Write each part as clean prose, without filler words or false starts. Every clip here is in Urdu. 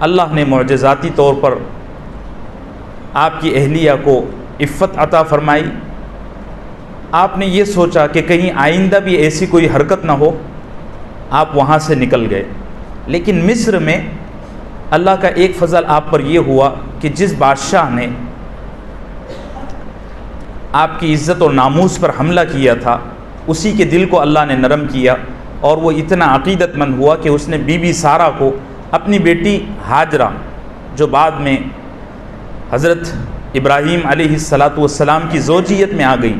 اللہ نے معجزاتی طور پر آپ کی اہلیہ کو عفت عطا فرمائی. آپ نے یہ سوچا کہ کہیں آئندہ بھی ایسی کوئی حرکت نہ ہو, آپ وہاں سے نکل گئے. لیکن مصر میں اللہ کا ایک فضل آپ پر یہ ہوا کہ جس بادشاہ نے آپ کی عزت اور ناموس پر حملہ کیا تھا, اسی کے دل کو اللہ نے نرم کیا, اور وہ اتنا عقیدت مند ہوا کہ اس نے بی بی سارہ کو اپنی بیٹی ہاجرہ, جو بعد میں حضرت ابراہیم علیہ السلام کی زوجیت میں آ گئی,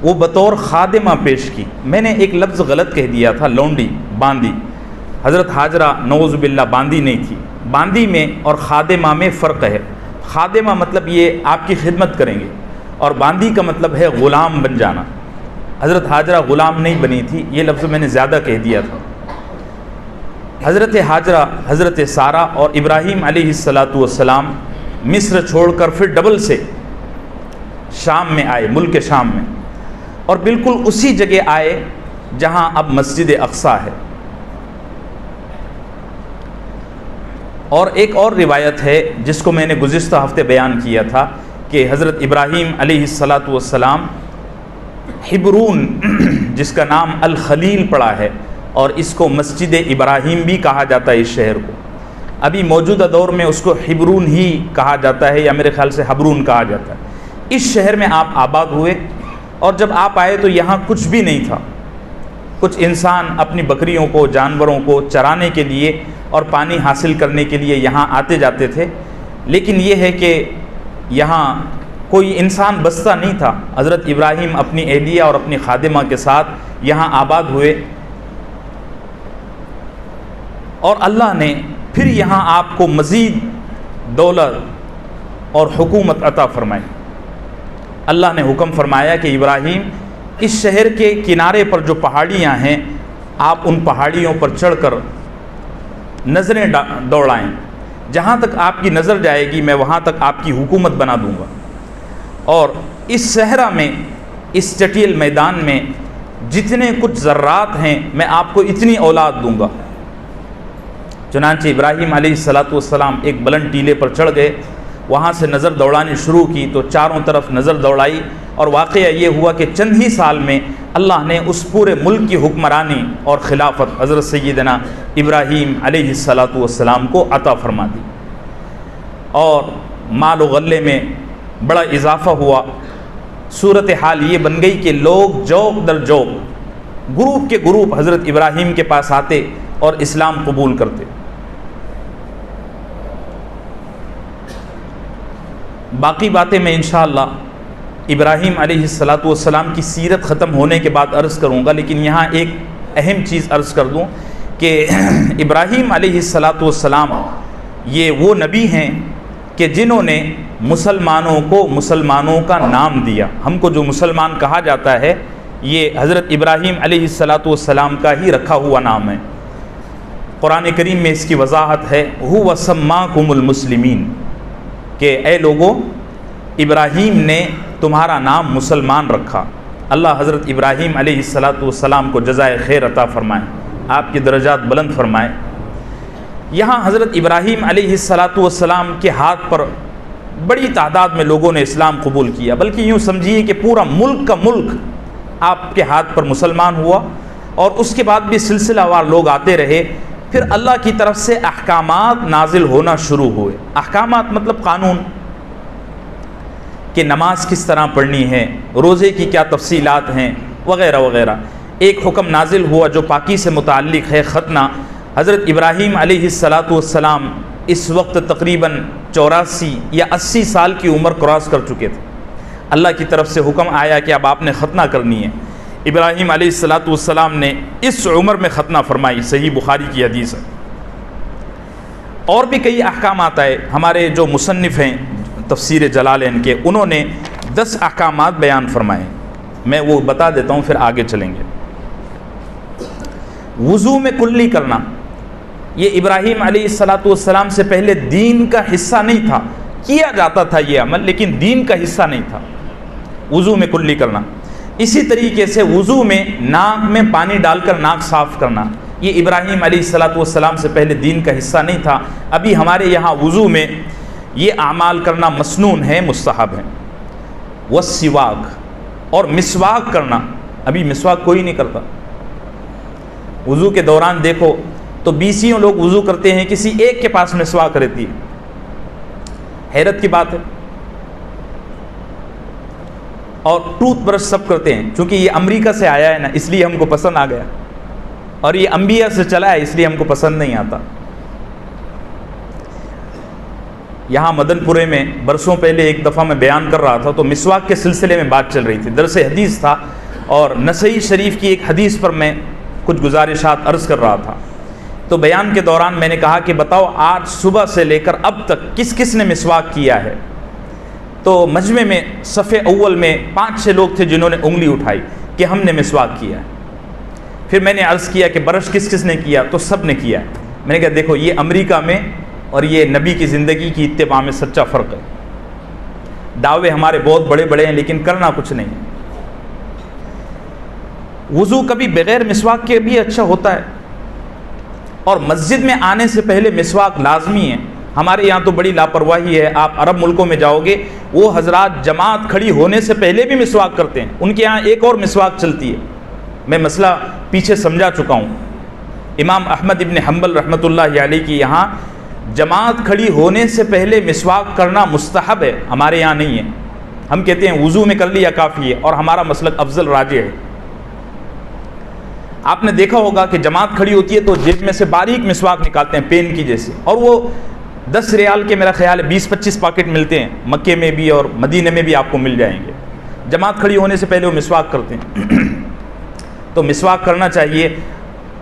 وہ بطور خادمہ پیش کی. میں نے ایک لفظ غلط کہہ دیا تھا, لونڈی, باندی. حضرت ہاجرہ نعوذ باللہ باندی نہیں تھی. باندی میں اور خادمہ میں فرق ہے. خادمہ مطلب یہ آپ کی خدمت کریں گے, اور باندی کا مطلب ہے غلام بن جانا. حضرت ہاجرہ غلام نہیں بنی تھی, یہ لفظ میں نے زیادہ کہہ دیا تھا. حضرت ہاجرہ, حضرت سارہ اور ابراہیم علیہ السلام مصر چھوڑ کر پھر ڈبل سے شام میں آئے, ملک شام میں, اور بالکل اسی جگہ آئے جہاں اب مسجد اقصیٰ ہے. اور ایک اور روایت ہے جس کو میں نے گزشتہ ہفتے بیان کیا تھا کہ حضرت ابراہیم علیہ السلام حبرون, جس کا نام الخلیل پڑا ہے, اور اس کو مسجد ابراہیم بھی کہا جاتا ہے اس شہر کو. ابھی موجودہ دور میں اس کو حبرون ہی کہا جاتا ہے, یا میرے خیال سے حبرون کہا جاتا ہے. اس شہر میں آپ آباد ہوئے, اور جب آپ آئے تو یہاں کچھ بھی نہیں تھا. کچھ انسان اپنی بکریوں کو, جانوروں کو چرانے کے لیے اور پانی حاصل کرنے کے لیے یہاں آتے جاتے تھے, لیکن یہ ہے کہ یہاں کوئی انسان بستا نہیں تھا. حضرت ابراہیم اپنی اہلیہ اور اپنی خادمہ کے ساتھ یہاں آباد ہوئے, اور اللہ نے پھر یہاں آپ کو مزید دولت اور حکومت عطا فرمائی. اللہ نے حکم فرمایا کہ ابراہیم, اس شہر کے کنارے پر جو پہاڑیاں ہیں, آپ ان پہاڑیوں پر چڑھ کر نظریں دوڑائیں. جہاں تک آپ کی نظر جائے گی میں وہاں تک آپ کی حکومت بنا دوں گا, اور اس صحرا میں, اس چٹیل میدان میں جتنے کچھ ذرات ہیں میں آپ کو اتنی اولاد دوں گا. چنانچہ ابراہیم علیہ السلام ایک بلند ٹیلے پر چڑھ گئے, وہاں سے نظر دوڑانی شروع کی تو چاروں طرف نظر دوڑائی, اور واقعہ یہ ہوا کہ چند ہی سال میں اللہ نے اس پورے ملک کی حکمرانی اور خلافت حضرت سیدنا ابراہیم علیہ السلام کو عطا فرما دی, اور مال و غلے میں بڑا اضافہ ہوا. صورتحال یہ بن گئی کہ لوگ جوق در جوق, گروپ کے گروپ حضرت ابراہیم کے پاس آتے اور اسلام قبول کرتے. باقی باتیں میں انشاءاللہ ابراہیم علیہ السلام کی سیرت ختم ہونے کے بعد عرض کروں گا, لیکن یہاں ایک اہم چیز عرض کر دوں کہ ابراہیم علیہ السلام یہ وہ نبی ہیں کہ جنہوں نے مسلمانوں کو مسلمانوں کا نام دیا. ہم کو جو مسلمان کہا جاتا ہے یہ حضرت ابراہیم علیہ السلام کا ہی رکھا ہوا نام ہے. قرآن کریم میں اس کی وضاحت ہے, هو سماکم المسلمین, کہ اے لوگوں ابراہیم نے تمہارا نام مسلمان رکھا. اللہ حضرت ابراہیم علیہ السلام کو جزائے خیر عطا فرمائے, آپ کی درجات بلند فرمائے. یہاں حضرت ابراہیم علیہ السلام کے ہاتھ پر بڑی تعداد میں لوگوں نے اسلام قبول کیا, بلکہ یوں سمجھیے کہ پورا ملک کا ملک آپ کے ہاتھ پر مسلمان ہوا, اور اس کے بعد بھی سلسلہ وار لوگ آتے رہے. پھر اللہ کی طرف سے احکامات نازل ہونا شروع ہوئے. احکامات مطلب قانون, کہ نماز کس طرح پڑھنی ہے, روزے کی کیا تفصیلات ہیں, وغیرہ وغیرہ. ایک حکم نازل ہوا جو پاکی سے متعلق ہے, ختنہ. حضرت ابراہیم علیہ السلام اس وقت تقریباً 84 یا 80 سال کی عمر کراس کر چکے تھے. اللہ کی طرف سے حکم آیا کہ اب آپ نے ختنہ کرنی ہے. ابراہیم علیہ السلام نے اس عمر میں ختنہ فرمائی, صحیح بخاری کی حدیث ہے. اور بھی کئی احکامات آئے. ہمارے جو مصنف ہیں تفسیر جلالین کے, انہوں نے 10 احکامات بیان فرمائے, میں وہ بتا دیتا ہوں پھر آگے چلیں گے. وضو میں کلی کرنا, یہ ابراہیم علیہ السلام سے پہلے دین کا حصہ نہیں تھا. کیا جاتا تھا یہ عمل, لیکن دین کا حصہ نہیں تھا وضو میں کلی کرنا. اسی طریقے سے وضو میں ناک میں پانی ڈال کر ناک صاف کرنا, یہ ابراہیم علیہ السلام سے پہلے دین کا حصہ نہیں تھا. ابھی ہمارے یہاں وضو میں یہ اعمال کرنا مسنون ہے, مستحب ہے. والسواک, اور مسواک کرنا, ابھی مسواک کوئی نہیں کرتا. وضو کے دوران دیکھو تو 20 لوگ وضو کرتے ہیں, کسی ایک کے پاس مسواک رہتی ہے. حیرت کی بات ہے. اور ٹوتھ برش سب کرتے ہیں, چونکہ یہ امریکہ سے آیا ہے نا, اس لیے ہم کو پسند آ گیا, اور یہ انبیاء سے چلا ہے اس لیے ہم کو پسند نہیں آتا. یہاں مدن پورے میں برسوں پہلے ایک دفعہ میں بیان کر رہا تھا, تو مسواک کے سلسلے میں بات چل رہی تھی, درس حدیث تھا, اور نسائی شریف کی ایک حدیث پر میں کچھ گزارشات عرض کر رہا تھا. تو بیان کے دوران میں نے کہا کہ بتاؤ آج صبح سے لے کر اب تک کس کس نے مسواک کیا ہے. تو مجمع میں صف اول میں 5-6 لوگ تھے جنہوں نے انگلی اٹھائی کہ ہم نے مسواک کیا ہے. پھر میں نے عرض کیا کہ برش کس کس نے کیا, تو سب نے کیا ہے. میں نے کہا دیکھو یہ امریکہ میں اور یہ نبی کی زندگی کی اتباع میں سچا فرق ہے. دعوے ہمارے بہت بڑے بڑے ہیں لیکن کرنا کچھ نہیں ہے. وضو کبھی بغیر مسواک کے بھی اچھا ہوتا ہے, اور مسجد میں آنے سے پہلے مسواک لازمی ہے. ہمارے یہاں تو بڑی لاپرواہی ہے, آپ عرب ملکوں میں جاؤ گے وہ حضرات جماعت کھڑی ہونے سے پہلے بھی مسواک کرتے ہیں. ان کے یہاں ایک اور مسواک چلتی ہے. میں مسئلہ پیچھے سمجھا چکا ہوں. امام احمد ابن حنبل رحمۃ اللہ علیہ کی یہاں جماعت کھڑی ہونے سے پہلے مسواک کرنا مستحب ہے, ہمارے یہاں نہیں ہے. ہم کہتے ہیں وضو میں کر لیا کافی ہے, اور ہمارا مسلک افضل راجح ہے. آپ نے دیکھا ہوگا کہ جماعت کھڑی ہوتی ہے تو جیب میں سے باریک مسواک نکالتے ہیں پین کی جیسے, اور وہ 10 ریال کے میرا خیال ہے 20-25 پاکٹ ملتے ہیں. مکے میں بھی اور مدینے میں بھی آپ کو مل جائیں گے. جماعت کھڑی ہونے سے پہلے وہ مسواک کرتے ہیں. تو مسواک کرنا چاہیے,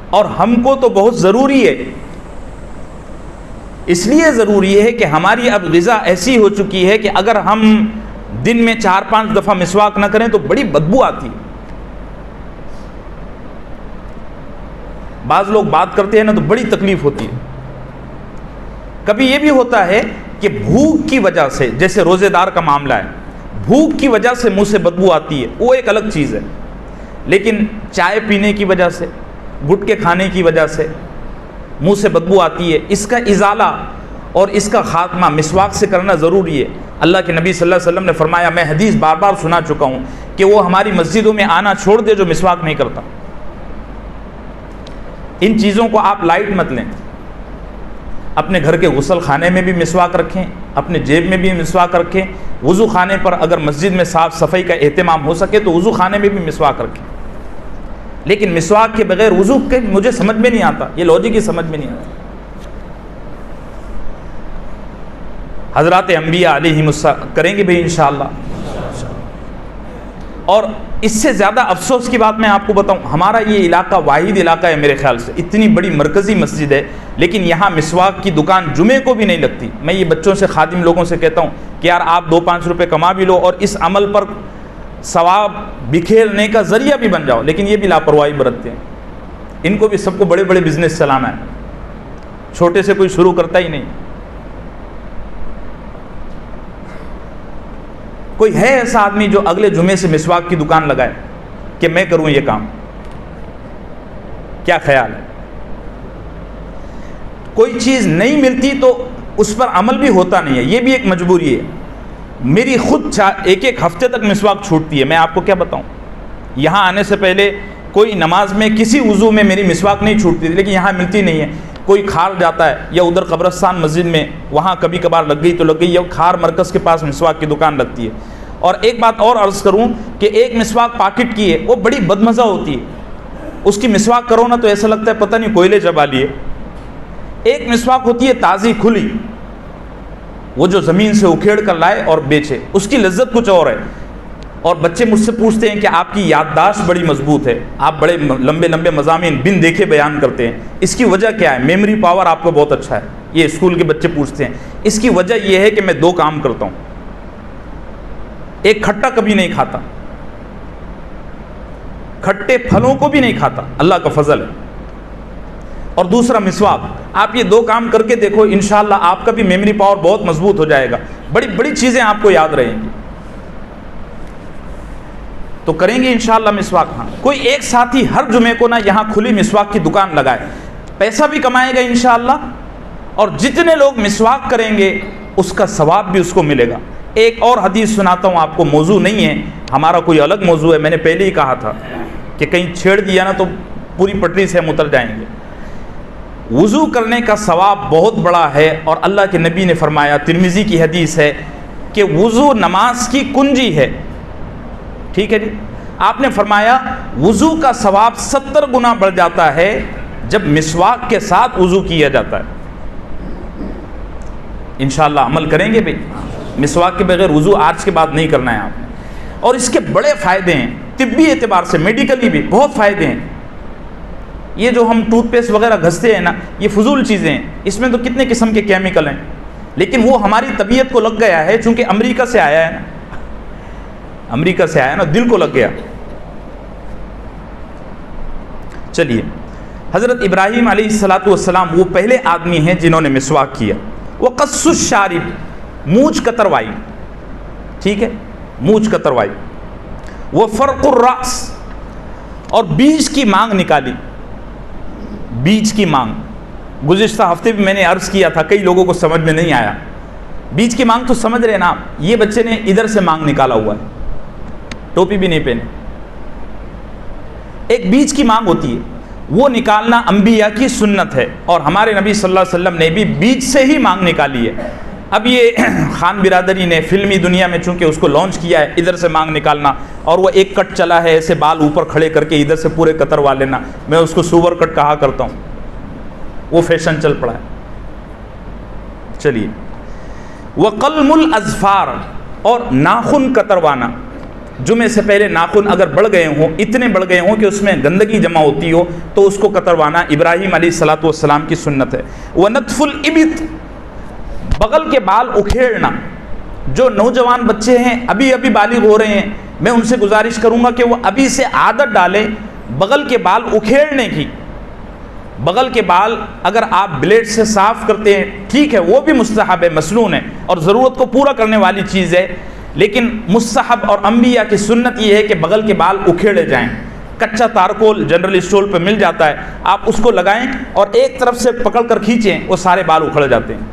اور ہم کو تو بہت ضروری ہے. اس لیے ضروری ہے کہ ہماری اب غذا ایسی ہو چکی ہے کہ اگر ہم دن میں 4-5 دفعہ مسواک نہ کریں تو بڑی بدبو آتی ہے. بعض لوگ بات کرتے ہیں نا تو بڑی تکلیف ہوتی ہے. کبھی یہ بھی ہوتا ہے کہ بھوک کی وجہ سے, جیسے روزے دار کا معاملہ ہے, بھوک کی وجہ سے منہ سے بدبو آتی ہے, وہ ایک الگ چیز ہے. لیکن چائے پینے کی وجہ سے, گٹکے کھانے کی وجہ سے منہ سے بدبو آتی ہے, اس کا ازالہ اور اس کا خاتمہ مسواک سے کرنا ضروری ہے. اللہ کے نبی صلی اللہ علیہ وسلم نے فرمایا, میں حدیث بار بار سنا چکا ہوں, کہ وہ ہماری مسجدوں میں آنا چھوڑ دے جو مسواک نہیں کرتا. ان چیزوں کو آپ لائٹ مت لیں. اپنے گھر کے غسل خانے میں بھی مسواک رکھیں, اپنے جیب میں بھی مسواک رکھیں. وضو خانے پر اگر مسجد میں صاف صفائی کا اہتمام ہو سکے تو وضو خانے میں بھی مسواک رکھیں. لیکن مسواک کے بغیر وضو کے مجھے سمجھ میں نہیں آتا, یہ لاجک ہی سمجھ میں نہیں آتا. حضرات انبیاء علیہم السلام کریں گے بھی انشاءاللہ. اور اس سے زیادہ افسوس کی بات میں آپ کو بتاؤں, ہمارا یہ علاقہ واحد علاقہ ہے میرے خیال سے, اتنی بڑی مرکزی مسجد ہے, لیکن یہاں مسواک کی دکان جمعے کو بھی نہیں لگتی. میں یہ بچوں سے, خادم لوگوں سے کہتا ہوں کہ یار آپ 2-5 روپے کما بھی لو اور اس عمل پر ثواب بکھیرنے کا ذریعہ بھی بن جاؤ. لیکن یہ بھی لاپرواہی برتتے ہیں. ان کو بھی سب کو بڑے بڑے بزنس چلانا ہے, چھوٹے سے کوئی شروع کرتا ہی نہیں. کوئی ہے ایسا آدمی جو اگلے جمعے سے مسواک کی دکان لگائے کہ میں کروں یہ کام؟ کیا خیال ہے؟ کوئی چیز نہیں ملتی تو اس پر عمل بھی ہوتا نہیں ہے, یہ بھی ایک مجبوری ہے. میری خود ایک ہفتے تک مسواک چھوٹتی ہے. میں آپ کو کیا بتاؤں, یہاں آنے سے پہلے کوئی نماز میں کسی وضو میں میری مسواک نہیں چھوٹتی تھی, لیکن یہاں ملتی نہیں ہے. کوئی کھار جاتا ہے, یا ادھر قبرستان مسجد میں وہاں کبھی کبھار لگ گئی تو لگ گئی, یا کھار مرکز کے پاس مسواک کی دکان لگتی ہے. اور ایک بات اور عرض کروں کہ ایک مسواک پاکٹ کی ہے, وہ بڑی بدمزہ ہوتی ہے. اس کی مسواک کرو نا تو ایسا لگتا ہے پتہ نہیں کوئلے چبا لیے. ایک مسواک ہوتی ہے تازی کھلی, وہ جو زمین سے اکھیڑ کر لائے اور بیچے, اس کی لذت کچھ اور ہے. اور بچے مجھ سے پوچھتے ہیں کہ آپ کی یادداشت بڑی مضبوط ہے, آپ بڑے لمبے لمبے مضامین بن دیکھے بیان کرتے ہیں, اس کی وجہ کیا ہے؟ میموری پاور آپ کو بہت اچھا ہے. یہ اسکول کے بچے پوچھتے ہیں. اس کی وجہ یہ ہے کہ میں 2 کام کرتا ہوں. ایک, کھٹا کبھی نہیں کھاتا, کھٹے پھلوں کو بھی نہیں کھاتا, اللہ کا فضل ہے. اور دوسرا مسواک. آپ یہ 2 کام کر کے دیکھو, انشاءاللہ آپ کا بھی میموری پاور بہت مضبوط ہو جائے گا. بڑی بڑی چیزیں آپ کو یاد رہیں گی. تو کریں گے انشاءاللہ مسواک. ہاں کوئی ایک ساتھی ہر جمعے کو نا یہاں کھلی مسواک کی دکان لگائے, پیسہ بھی کمائے گا انشاءاللہ, اور جتنے لوگ مسواک کریں گے اس کا ثواب بھی اس کو ملے گا. ایک اور حدیث سناتا ہوں آپ کو, موضوع نہیں ہے ہمارا, کوئی الگ موضوع ہے. میں نے پہلے ہی کہا تھا کہ کہیں چھیڑ دیا نا تو پوری پٹری سے ہم اتر جائیں گے. وضو کرنے کا ثواب بہت بڑا ہے, اور اللہ کے نبی نے فرمایا, ترمذی کی حدیث ہے کہ وضو نماز کی کنجی ہے. ٹھیک ہے جی, آپ نے فرمایا وضو کا ثواب 70 گنا بڑھ جاتا ہے جب مسواک کے ساتھ وضو کیا جاتا ہے. انشاءاللہ عمل کریں گے بھئی, مسواک کے بغیر وضو آج کے بعد نہیں کرنا ہے آپ نے. اور اس کے بڑے فائدے ہیں طبی اعتبار سے, میڈیکلی بھی بہت فائدے ہیں. یہ جو ہم ٹوتھ پیسٹ وغیرہ گھستے ہیں نا, یہ فضول چیزیں ہیں, اس میں تو کتنے قسم کے کیمیکل ہیں, لیکن وہ ہماری طبیعت کو لگ گیا ہے, چونکہ امریکہ سے آیا ہے نا, امریکہ سے آیا نا, دل کو لگ گیا. چلیے, حضرت ابراہیم علیہ السلام وہ پہلے آدمی ہیں جنہوں نے مسواک کیا. وہ قص الشارب, مونچھ کتروائی. ٹھیک ہے, مونچھ کتروائی. وہ فرق الراس, اور بیج کی مانگ نکالی. بیج کی مانگ, گزشتہ ہفتے بھی میں نے عرض کیا تھا, کئی لوگوں کو سمجھ میں نہیں آیا. بیج کی مانگ تو سمجھ رہے نا آپ, یہ بچے نے ادھر سے مانگ نکالا ہوا ہے, ٹوپی بھی نہیں پہنے. ایک بیج کی مانگ ہوتی ہے, وہ نکالنا انبیاء کی سنت ہے, اور ہمارے نبی صلی اللہ علیہ وسلم نے بھی بیج سے ہی مانگ نکالی ہے. اب یہ خان برادری نے فلمی دنیا میں چونکہ اس کو لانچ کیا ہے, ادھر سے مانگ نکالنا, اور وہ ایک کٹ چلا ہے, ایسے بال اوپر کھڑے کر کے ادھر سے پورے کتروا لینا. میں اس کو سوور کٹ کہا کرتا ہوں, وہ فیشن چل پڑا ہے. چلیے, وقلم الاظفار, اور ناخن کتروانا. جمعے سے پہلے ناخن اگر بڑھ گئے ہوں, اتنے بڑھ گئے ہوں کہ اس میں گندگی جمع ہوتی ہو, تو اس کو کتروانا ابراہیم علیہ السلام کی سنت ہے. وَنَتْفُ الْإِبِطِ, بغل کے بال اکھیڑنا. جو نوجوان بچے ہیں ابھی بالغ ہو رہے ہیں, میں ان سے گزارش کروں گا کہ وہ ابھی سے عادت ڈالیں بغل کے بال اکھیڑنے کی. بغل کے بال اگر آپ بلیڈ سے صاف کرتے ہیں ٹھیک ہے, وہ بھی مستحب ہے, مسنون ہے, اور ضرورت کو پورا کرنے والی چیز ہے, لیکن مستحب اور انبیاء کی سنت یہ ہے کہ بغل کے بال اکھیڑے جائیں. کچا تارکول جنرل اسٹور پہ مل جاتا ہے, آپ اس کو لگائیں اور ایک طرف سے پکڑ کر کھینچیں, وہ سارے بال اکھڑ جاتے ہیں.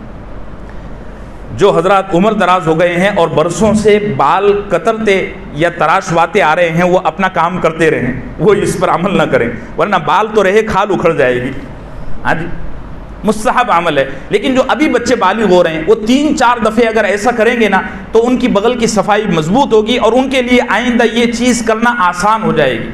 جو حضرات عمر دراز ہو گئے ہیں اور برسوں سے بال کترتے یا تراشواتے آ رہے ہیں, وہ اپنا کام کرتے رہیں, وہ اس پر عمل نہ کریں, ورنہ بال تو رہے کھال اکھڑ جائے گی. ہاں جی, مستحب عمل ہے. لیکن جو ابھی بچے بالغ ہو رہے ہیں, وہ 3-4 دفعے اگر ایسا کریں گے نا, تو ان کی بغل کی صفائی مضبوط ہوگی, اور ان کے لیے آئندہ یہ چیز کرنا آسان ہو جائے گی.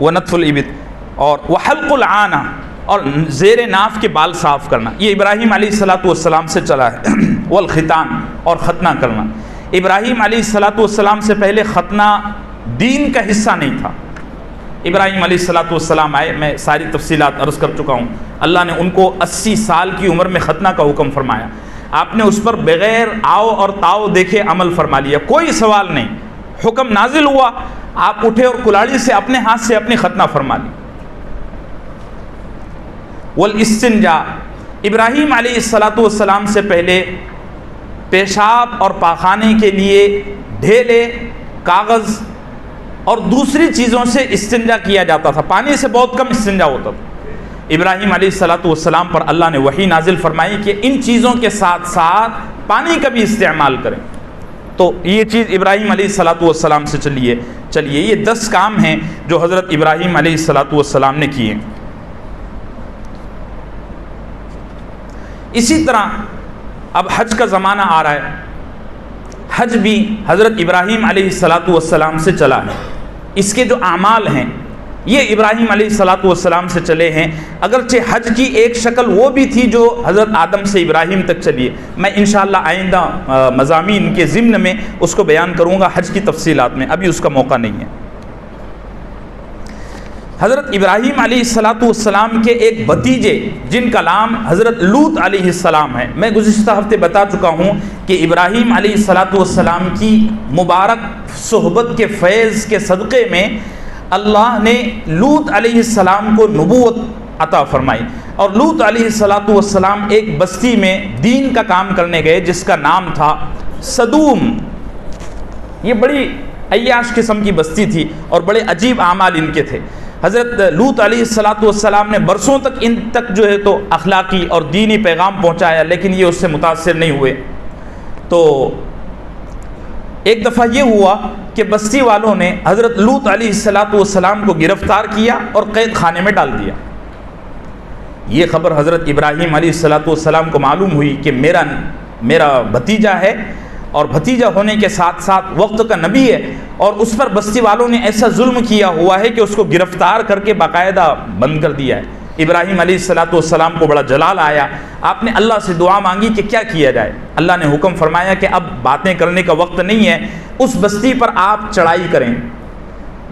وَنَتْفُ الْإِبِطِ, اور وَحَلْقُ الْعَانَةِ, اور زیر ناف کے بال صاف کرنا. یہ ابراہیم علیہ السلام سے چلا ہے. والختان, اور ختنہ کرنا. ابراہیم علیہ السلام سے پہلے ختنہ دین کا حصہ نہیں تھا. ابراہیم علیہ السلام آئے, میں ساری تفصیلات عرض کر چکا ہوں. اللہ نے ان کو 80 سال کی عمر میں ختنہ کا حکم فرمایا. آپ نے اس پر بغیر آؤ اور تاؤ دیکھے عمل فرما لیا, کوئی سوال نہیں. حکم نازل ہوا, آپ اٹھے اور کلاڑی سے اپنے ہاتھ سے اپنی ختنہ فرما لی. والاستنجاء, ابراہیم علیہ السلام سے پہلے پیشاب اور پاخانے کے لیے ڈھیلے, کاغذ اور دوسری چیزوں سے استنجا کیا جاتا تھا. پانی سے بہت کم استنجا ہوتا تھا. ابراہیم علیہ السلام پر اللہ نے وحی نازل فرمائی کہ ان چیزوں کے ساتھ ساتھ پانی کا بھی استعمال کریں. تو یہ چیز ابراہیم علیہ السلام سے چلیے یہ 10 کام ہیں جو حضرت ابراہیم علیہ السلام نے کیے. اسی طرح اب حج کا زمانہ آ رہا ہے. حج بھی حضرت ابراہیم علیہ السلام سے چلا ہے. اس کے جو اعمال ہیں یہ ابراہیم علیہ السلام سے چلے ہیں. اگرچہ حج کی ایک شکل وہ بھی تھی جو حضرت آدم سے ابراہیم تک چلی ہے. میں انشاءاللہ آئندہ مضامین کے ضمن میں اس کو بیان کروں گا حج کی تفصیلات میں, ابھی اس کا موقع نہیں ہے. حضرت ابراہیم علیہ السلام کے ایک بھتیجے جن کا نام حضرت لوط علیہ السلام ہے. میں گزشتہ ہفتے بتا چکا ہوں کہ ابراہیم علیہ السلام کی مبارک صحبت کے فیض کے صدقے میں اللہ نے لوط علیہ السلام کو نبوت عطا فرمائی. اور لوط علیہ السلام ایک بستی میں دین کا کام کرنے گئے جس کا نام تھا صدوم. یہ بڑی عیاش قسم کی بستی تھی اور بڑے عجیب اعمال ان کے تھے. حضرت لوط علیہ السلام نے برسوں تک ان تک جو ہے تو اخلاقی اور دینی پیغام پہنچایا، لیکن یہ اس سے متاثر نہیں ہوئے. تو ایک دفعہ یہ ہوا کہ بستی والوں نے حضرت لوط علیہ السلام کو گرفتار کیا اور قید خانے میں ڈال دیا. یہ خبر حضرت ابراہیم علیہ السلام کو معلوم ہوئی کہ میرا بھتیجا ہے، اور بھتیجا ہونے کے ساتھ ساتھ وقت کا نبی ہے، اور اس پر بستی والوں نے ایسا ظلم کیا ہوا ہے کہ اس کو گرفتار کر کے باقاعدہ بند کر دیا ہے. ابراہیم علیہ السلام کو بڑا جلال آیا. آپ نے اللہ سے دعا مانگی کہ کیا کیا جائے. اللہ نے حکم فرمایا کہ اب باتیں کرنے کا وقت نہیں ہے، اس بستی پر آپ چڑھائی کریں.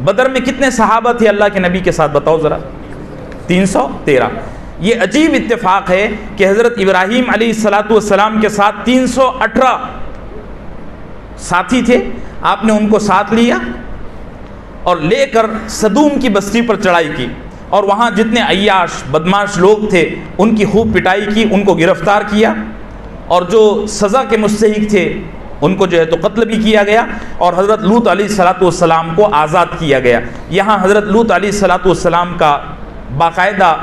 بدر میں کتنے صحابہ تھے اللہ کے نبی کے ساتھ بتاؤ ذرا؟ 313. یہ عجیب اتفاق ہے کہ حضرت ابراہیم علیہ السلام کے ساتھ 318 ساتھی تھے. آپ نے ان کو ساتھ لیا اور لے کر صدوم کی بستی پر چڑھائی کی، اور وہاں جتنے عیاش بدماش لوگ تھے ان کی خوب پٹائی کی، ان کو گرفتار کیا، اور جو سزا کے مستحق تھے ان کو جو ہے تو قتل بھی کیا گیا، اور حضرت لوط علیہ السلام کو آزاد کیا گیا. یہاں حضرت لوط علیہ السلام کا باقاعدہ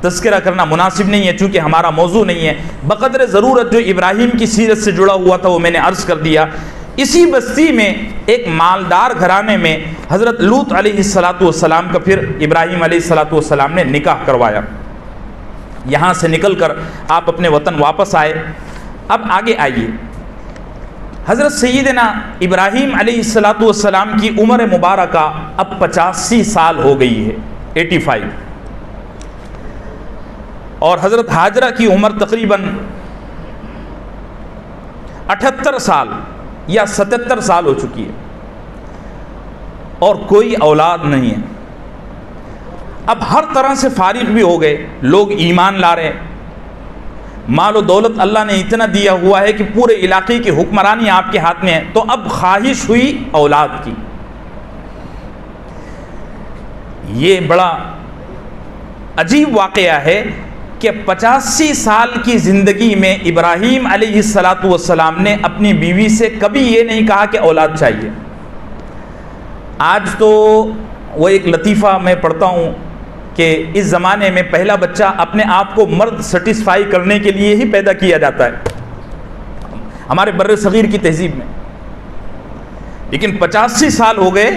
تذکرہ کرنا مناسب نہیں ہے چونکہ ہمارا موضوع نہیں ہے. بقدر ضرورت جو ابراہیم کی سیرت سے جڑا ہوا تھا وہ میں نے عرض کر دیا. اسی بستی میں ایک مالدار گھرانے میں حضرت لوط علیہ السلام کا پھر ابراہیم علیہ السلام نے نکاح کروایا. یہاں سے نکل کر آپ اپنے وطن واپس آئے. اب آگے آئیے، حضرت سیدنا ابراہیم علیہ السلام کی عمر مبارکہ اب 85 سال ہو گئی ہے، 85، اور حضرت ہاجرہ کی عمر تقریباً 78 سال یا 77 سال ہو چکی ہے، اور کوئی اولاد نہیں ہے. اب ہر طرح سے فارغ بھی ہو گئے، لوگ ایمان لا رہے، مال و دولت اللہ نے اتنا دیا ہوا ہے کہ پورے علاقے کی حکمرانی آپ کے ہاتھ میں ہے. تو اب خواہش ہوئی اولاد کی. یہ بڑا عجیب واقعہ ہے کہ 85 سال کی زندگی میں ابراہیم علیہ السلام نے اپنی بیوی سے کبھی یہ نہیں کہا کہ اولاد چاہیے. آج تو وہ ایک لطیفہ میں پڑھتا ہوں کہ اس زمانے میں پہلا بچہ اپنے آپ کو مرد سیٹسفائی کرنے کے لیے ہی پیدا کیا جاتا ہے ہمارے بر صغیر کی تہذیب میں. لیکن 85 سال ہو گئے،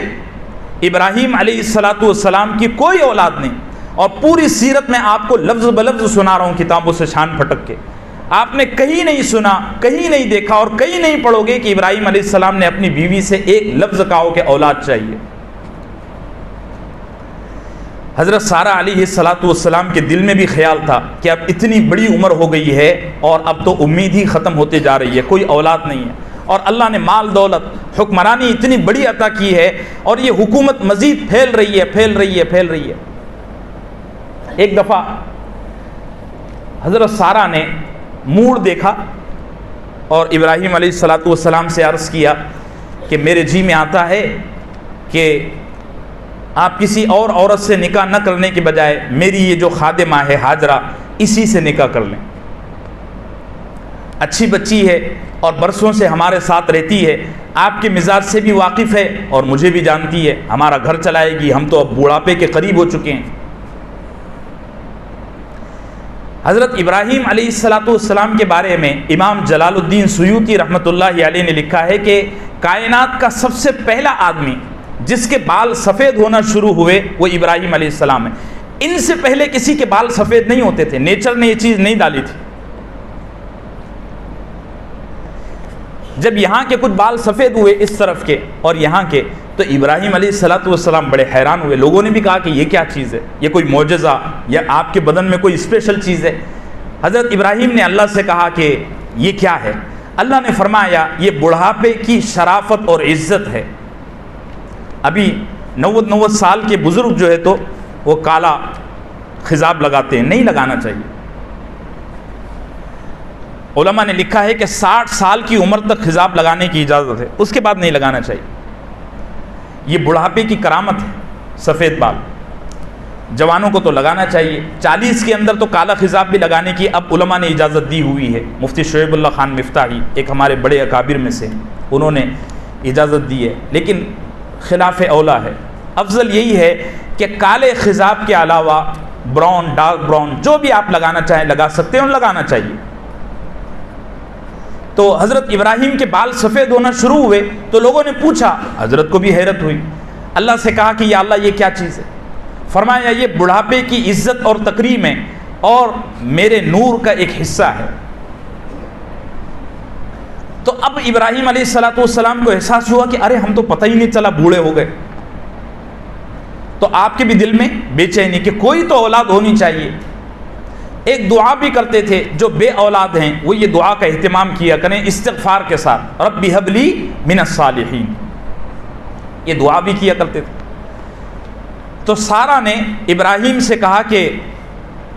ابراہیم علیہ السلام کی کوئی اولاد نہیں، اور پوری سیرت میں آپ کو لفظ بلفظ سنا رہا ہوں کتابوں سے چھان پھٹک کے. آپ نے کہیں نہیں سنا، کہیں نہیں دیکھا، اور کہیں نہیں پڑھو گے کہ ابراہیم علیہ السلام نے اپنی بیوی سے ایک لفظ کہا ہو کہ اولاد چاہیے. حضرت سارہ علیہ السلام کے دل میں بھی خیال تھا کہ اب اتنی بڑی عمر ہو گئی ہے اور اب تو امید ہی ختم ہوتے جا رہی ہے، کوئی اولاد نہیں ہے، اور اللہ نے مال دولت حکمرانی اتنی بڑی عطا کی ہے، اور یہ حکومت مزید پھیل رہی ہے، پھیل رہی ہے، پھیل رہی ہے. ایک دفعہ حضرت سارہ نے موڑ دیکھا اور ابراہیم علیہ السلام سے عرض کیا کہ میرے جی میں آتا ہے کہ آپ کسی اور عورت سے نکاح نہ کرنے کے بجائے میری یہ جو خادمہ ہے ہاجرہ، اسی سے نکاح کر لیں. اچھی بچی ہے اور برسوں سے ہمارے ساتھ رہتی ہے، آپ کے مزاج سے بھی واقف ہے اور مجھے بھی جانتی ہے، ہمارا گھر چلائے گی، ہم تو اب بوڑھاپے کے قریب ہو چکے ہیں. حضرت ابراہیم علیہ السلام کے بارے میں امام جلال الدین سیوطی رحمۃ اللہ علیہ نے لکھا ہے کہ کائنات کا سب سے پہلا آدمی جس کے بال سفید ہونا شروع ہوئے وہ ابراہیم علیہ السلام ہے. ان سے پہلے کسی کے بال سفید نہیں ہوتے تھے، نیچر نے یہ چیز نہیں ڈالی تھی. جب یہاں کے کچھ بال سفید ہوئے اس طرف کے اور یہاں کے، تو ابراہیم علیہ السلام بڑے حیران ہوئے. لوگوں نے بھی کہا کہ یہ کیا چیز ہے، یہ کوئی معجزہ یا آپ کے بدن میں کوئی اسپیشل چیز ہے. حضرت ابراہیم نے اللہ سے کہا کہ یہ کیا ہے. اللہ نے فرمایا یہ بڑھاپے کی شرافت اور عزت ہے. ابھی 90 سال کے بزرگ جو ہے تو وہ کالا خضاب لگاتے ہیں، نہیں لگانا چاہیے. علماء نے لکھا ہے کہ 60 سال کی عمر تک خضاب لگانے کی اجازت ہے، اس کے بعد نہیں لگانا چاہیے. یہ بڑھاپے کی کرامت ہے سفید بال. جوانوں کو تو لگانا چاہیے. 40 کے اندر تو کالا خضاب بھی لگانے کی اب علماء نے اجازت دی ہوئی ہے. مفتی شعیب اللہ خان مفتاحی ایک ہمارے بڑے اکابر میں سے، انہوں نے اجازت دی ہے، لیکن خلاف اولا ہے، افضل یہی ہے کہ کالے خضاب کے علاوہ براؤن، ڈارک براؤن، جو بھی آپ لگانا چاہیں لگا سکتے ہیں اور لگانا چاہیے۔ تو حضرت ابراہیم کے بال سفید ہونا شروع ہوئے تو لوگوں نے پوچھا، حضرت کو بھی حیرت ہوئی، اللہ سے کہا کہ یا اللہ یہ کیا چیز ہے؟ فرمایا یہ بڑھاپے کی عزت اور تکریم ہے اور میرے نور کا ایک حصہ ہے۔ تو اب ابراہیم علیہ السلام کو احساس ہوا کہ ارے ہم تو پتہ ہی نہیں چلا بوڑھے ہو گئے۔ تو آپ کے بھی دل میں بے چینی کہ کوئی تو اولاد ہونی چاہیے۔ ایک دعا بھی کرتے تھے، جو بے اولاد ہیں وہ یہ دعا کا اہتمام کیا کریں استغفار کے ساتھ، رب ہب لی من الصالحین، یہ دعا بھی کیا کرتے تھے۔ تو سارہ نے ابراہیم سے کہا کہ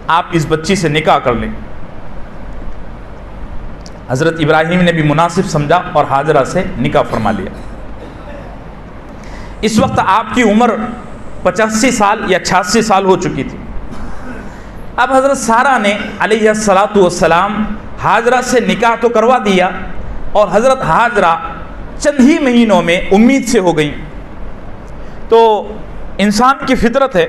آپ اس بچی سے نکاح کر لیں۔ حضرت ابراہیم نے بھی مناسب سمجھا اور ہاجرہ سے نکاح فرما لیا۔ اس وقت آپ کی عمر 85 سال یا 86 سال ہو چکی تھی۔ اب حضرت سارہ نے علیہ السلام ہاجرہ سے نکاح تو کروا دیا، اور حضرت ہاجرہ چند ہی مہینوں میں امید سے ہو گئیں۔ تو انسان کی فطرت ہے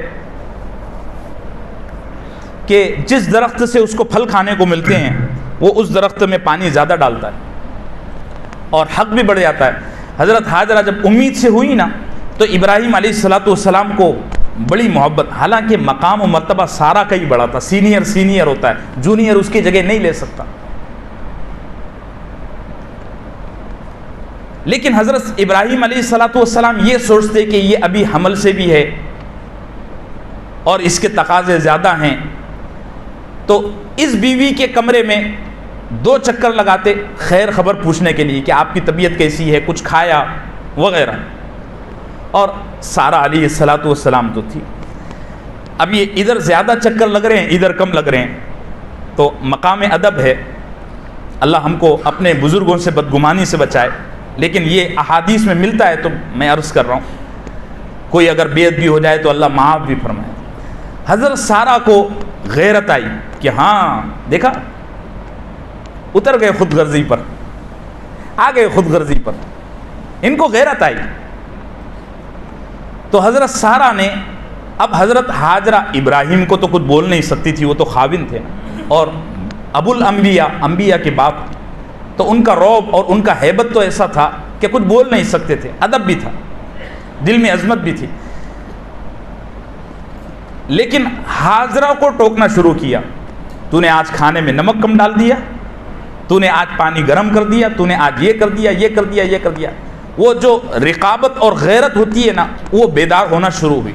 کہ جس درخت سے اس کو پھل کھانے کو ملتے ہیں وہ اس درخت میں پانی زیادہ ڈالتا ہے اور حق بھی بڑھ جاتا ہے۔ حضرت ہاجرہ جب امید سے ہوئی نا تو ابراہیم علیہ السلام کو بڑی محبت، حالانکہ مقام و مرتبہ سارہ کا ہی بڑا تھا، سینئر ہوتا ہے، جونیئر اس کی جگہ نہیں لے سکتا، لیکن حضرت ابراہیم علیہ السلام یہ سوچتے کہ یہ ابھی حمل سے بھی ہے اور اس کے تقاضے زیادہ ہیں، تو اس بیوی کے کمرے میں 2 چکر لگاتے خیر خبر پوچھنے کے لیے کہ آپ کی طبیعت کیسی ہے، کچھ کھایا وغیرہ۔ اور سارہ علیہ السلام تو تھی، اب یہ ادھر زیادہ چکر لگ رہے ہیں ادھر کم لگ رہے ہیں، تو مقام ادب ہے، اللہ ہم کو اپنے بزرگوں سے بدگمانی سے بچائے، لیکن یہ احادیث میں ملتا ہے تو میں عرض کر رہا ہوں، کوئی اگر بے ادبی ہو جائے تو اللہ معاف بھی فرمائے۔ حضرت سارہ کو غیرت آئی کہ ہاں دیکھا، اتر گئے خود غرضی پر، آ گئے خود غرضی پر، ان کو غیرت آئی۔ تو حضرت سارہ نے، اب حضرت ہاجرہ ابراہیم کو تو کچھ بول نہیں سکتی تھی، وہ تو خاوند تھے اور ابو الانبیاء، انبیاء کے باپ، تو ان کا رعب اور ان کا ہیبت تو ایسا تھا کہ کچھ بول نہیں سکتے تھے، ادب بھی تھا، دل میں عظمت بھی تھی، لیکن ہاجرہ کو ٹوکنا شروع کیا، تو نے آج کھانے میں نمک کم ڈال دیا، تو نے آج پانی گرم کر دیا، تو نے آج یہ کر دیا، یہ کر دیا، یہ کر دیا۔ وہ جو رقابت اور غیرت ہوتی ہے نا، وہ بیدار ہونا شروع ہوئی۔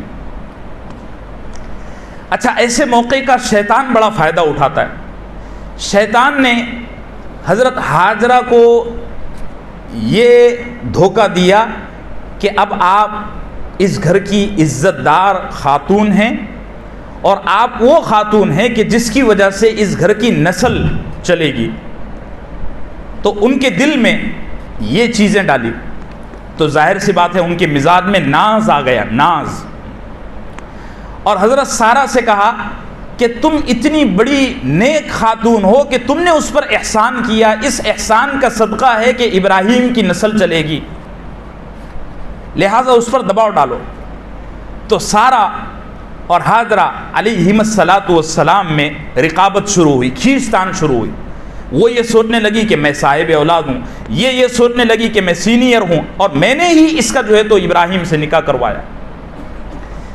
اچھا، ایسے موقع کا شیطان بڑا فائدہ اٹھاتا ہے۔ شیطان نے حضرت ہاجرہ کو یہ دھوکہ دیا کہ اب آپ اس گھر کی عزت دار خاتون ہیں اور آپ وہ خاتون ہیں کہ جس کی وجہ سے اس گھر کی نسل چلے گی، تو ان کے دل میں یہ چیزیں ڈالی، تو ظاہر سی بات ہے ان کے مزاج میں ناز آ گیا، ناز۔ اور حضرت سارہ سے کہا کہ تم اتنی بڑی نیک خاتون ہو کہ تم نے اس پر احسان کیا، اس احسان کا صدقہ ہے کہ ابراہیم کی نسل چلے گی، لہٰذا اس پر دباؤ ڈالو۔ تو سارہ اور ہاجرہ علیہم السلام میں رقابت شروع ہوئی، کھینچتان شروع ہوئی۔ وہ یہ سوچنے لگی کہ میں صاحب اولاد ہوں، یہ سوچنے لگی کہ میں سینئر ہوں اور میں نے ہی اس کا جو ہے تو ابراہیم سے نکاح کروایا۔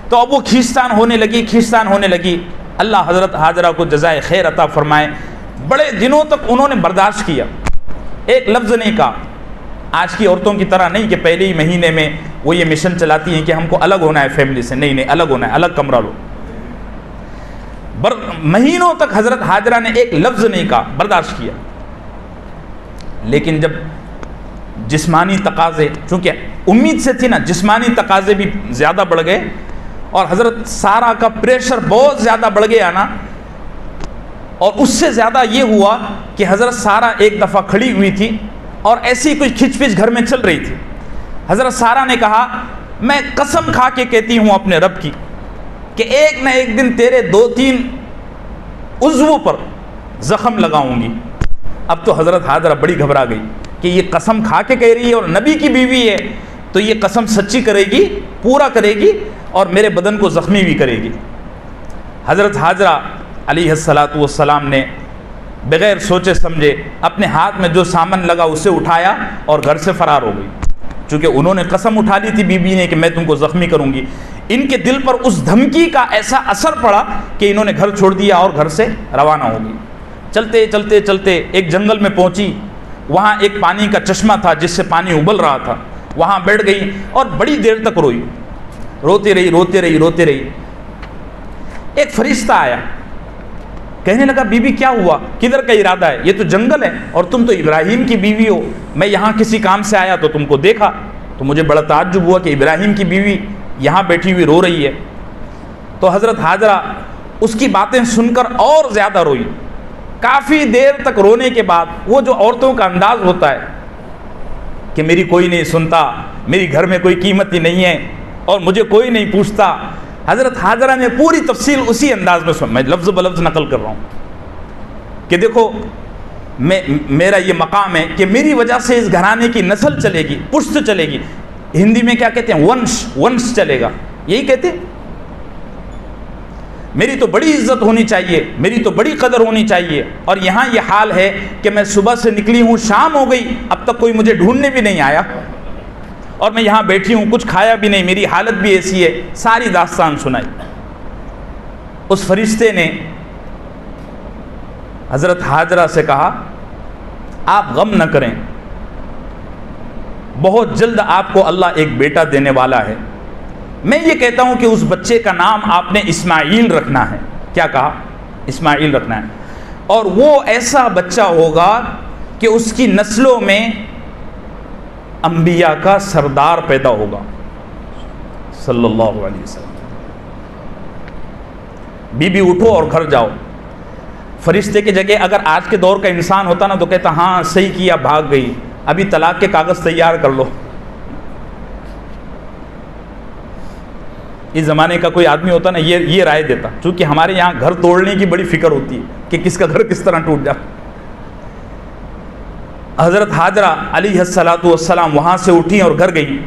تو اب وہ کھینچتان ہونے لگی۔ اللہ حضرت ہاجرہ کو جزائے خیر عطا فرمائے، بڑے دنوں تک انہوں نے برداشت کیا، ایک لفظ نہیں کہا۔ آج کی عورتوں کی طرح نہیں کہ پہلے ہی مہینے میں وہ یہ مشن چلاتی ہیں کہ ہم کو الگ ہونا ہے فیملی سے، نہیں، الگ ہونا ہے، الگ کمرہ لو۔ مہینوں تک حضرت ہاجرہ نے ایک لفظ نہیں کہا، برداشت کیا۔ لیکن جب جسمانی تقاضے، چونکہ امید سے تھی نا، جسمانی تقاضے بھی زیادہ بڑھ گئے اور حضرت سارہ کا پریشر بہت زیادہ بڑھ گیا نا، اور اس سے زیادہ یہ ہوا کہ حضرت سارہ ایک دفعہ کھڑی ہوئی تھی اور ایسی کچھ کھچ پچ گھر میں چل رہی تھی۔ حضرت سارہ نے کہا، میں قسم کھا کے کہتی ہوں اپنے رب کی کہ ایک نہ ایک دن تیرے 2-3 عضووں پر زخم لگاؤں گی۔ اب تو حضرت ہاجرہ بڑی گھبرا گئی کہ یہ قسم کھا کے کہہ رہی ہے اور نبی کی بیوی ہے تو یہ قسم سچی کرے گی، پورا کرے گی اور میرے بدن کو زخمی بھی کرے گی۔ حضرت حاجرہ علیہ السلام نے بغیر سوچے سمجھے اپنے ہاتھ میں جو سامان لگا اسے اٹھایا اور گھر سے فرار ہو گئی، چونکہ انہوں نے قسم اٹھا لی تھی بیوی نے کہ میں تم کو زخمی کروں گی۔ ان کے دل پر اس دھمکی کا ایسا اثر پڑا کہ انہوں نے گھر چھوڑ دیا اور گھر سے روانہ ہو گئی۔ چلتے چلتے چلتے ایک جنگل میں پہنچی، وہاں ایک پانی کا چشمہ تھا جس سے پانی ابل رہا تھا، وہاں بیٹھ گئی اور بڑی دیر تک روئی، روتی رہی۔ ایک فرشتہ آیا، کہنے لگا بی بی کیا ہوا، کدھر کا ارادہ ہے، یہ تو جنگل ہے اور تم تو ابراہیم کی بیوی ہو، میں یہاں کسی کام سے آیا تو تم کو دیکھا تو مجھے بڑا تعجب ہوا کہ ابراہیم کی بیوی یہاں بیٹھی ہوئی رو رہی ہے۔ تو حضرت حاجرہ اس کی باتیں سن کر اور زیادہ روئی۔ کافی دیر تک رونے کے بعد وہ جو عورتوں کا انداز ہوتا ہے کہ میری کوئی نہیں سنتا، میری گھر میں کوئی قیمت ہی نہیں ہے اور مجھے کوئی نہیں پوچھتا، حضرت حاجرہ نے پوری تفصیل اسی انداز میں میں لفظ بلفظ نقل کر رہا ہوں کہ دیکھو میرا یہ مقام ہے کہ میری وجہ سے اس گھرانے کی نسل چلے گی، پشت چلے گی، ہندی میں کیا کہتے ہیں، ونش چلے گا، یہی کہتے ہیں۔ میری تو بڑی عزت ہونی چاہیے، میری تو بڑی قدر ہونی چاہیے، اور یہاں یہ حال ہے کہ میں صبح سے نکلی ہوں، شام ہو گئی، اب تک کوئی مجھے ڈھونڈنے بھی نہیں آیا اور میں یہاں بیٹھی ہوں، کچھ کھایا بھی نہیں، میری حالت بھی ایسی ہے، ساری داستان سنائی۔ اس فرشتے نے حضرت حاجرہ سے کہا آپ غم نہ کریں، بہت جلد آپ کو اللہ ایک بیٹا دینے والا ہے، میں یہ کہتا ہوں کہ اس بچے کا نام آپ نے اسماعیل رکھنا ہے۔ کیا کہا؟ اسماعیل رکھنا ہے، اور وہ ایسا بچہ ہوگا کہ اس کی نسلوں میں انبیاء کا سردار پیدا ہوگا صلی اللہ علیہ وسلم۔ بی بی اٹھو اور گھر جاؤ۔ فرشتے کی جگہ اگر آج کے دور کا انسان ہوتا نا تو کہتا ہاں صحیح کیا، بھاگ گئی، ابھی طلاق کے کاغذ تیار کر لو۔ اس زمانے کا کوئی آدمی ہوتا نا یہ رائے دیتا، چونکہ ہمارے یہاں گھر توڑنے کی بڑی فکر ہوتی ہے کہ کس کا گھر کس طرح ٹوٹ جائے۔ حضرت حاجرہ علیہ السلام وہاں سے اٹھی اور گھر گئی،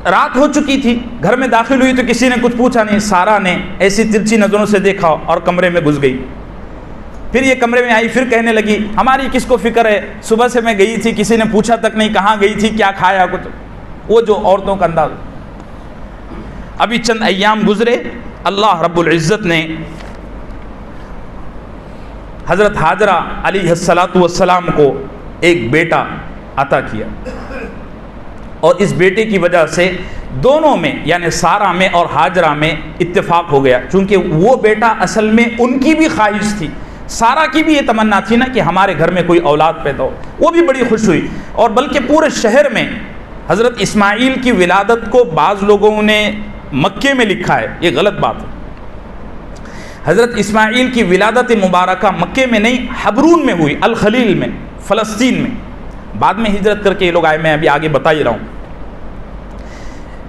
رات ہو چکی تھی، گھر میں داخل ہوئی تو کسی نے کچھ پوچھا نہیں، سارا نے ایسی ترچھی نظروں سے دیکھا اور کمرے میں گھس گئی۔ پھر یہ کمرے میں آئی، پھر کہنے لگی ہماری کس کو فکر ہے، صبح سے میں گئی تھی، کسی نے پوچھا تک نہیں کہاں گئی تھی، کیا کھایا، کچھ وہ جو عورتوں کا انداز۔ ابھی چند ایام گزرے، اللہ رب العزت نے حضرت حاجرہ علیہ السلام کو ایک بیٹا عطا کیا، اور اس بیٹے کی وجہ سے دونوں میں یعنی سارہ میں اور حاجرہ میں اتفاق ہو گیا، چونکہ وہ بیٹا اصل میں ان کی بھی خواہش تھی، سارہ کی بھی یہ تمنا تھی نا کہ ہمارے گھر میں کوئی اولاد پیدا ہو، وہ بھی بڑی خوش ہوئی۔ اور بلکہ پورے شہر میں حضرت اسماعیل کی ولادت کو بعض لوگوں نے مکے میں لکھا ہے، یہ غلط بات ہے۔ حضرت اسماعیل کی ولادت مبارکہ مکے میں نہیں، حبرون میں ہوئی، الخلیل میں، فلسطین میں، بعد میں ہجرت کر کے یہ لوگ آئے، میں ابھی آگے بتا ہی رہا ہوں۔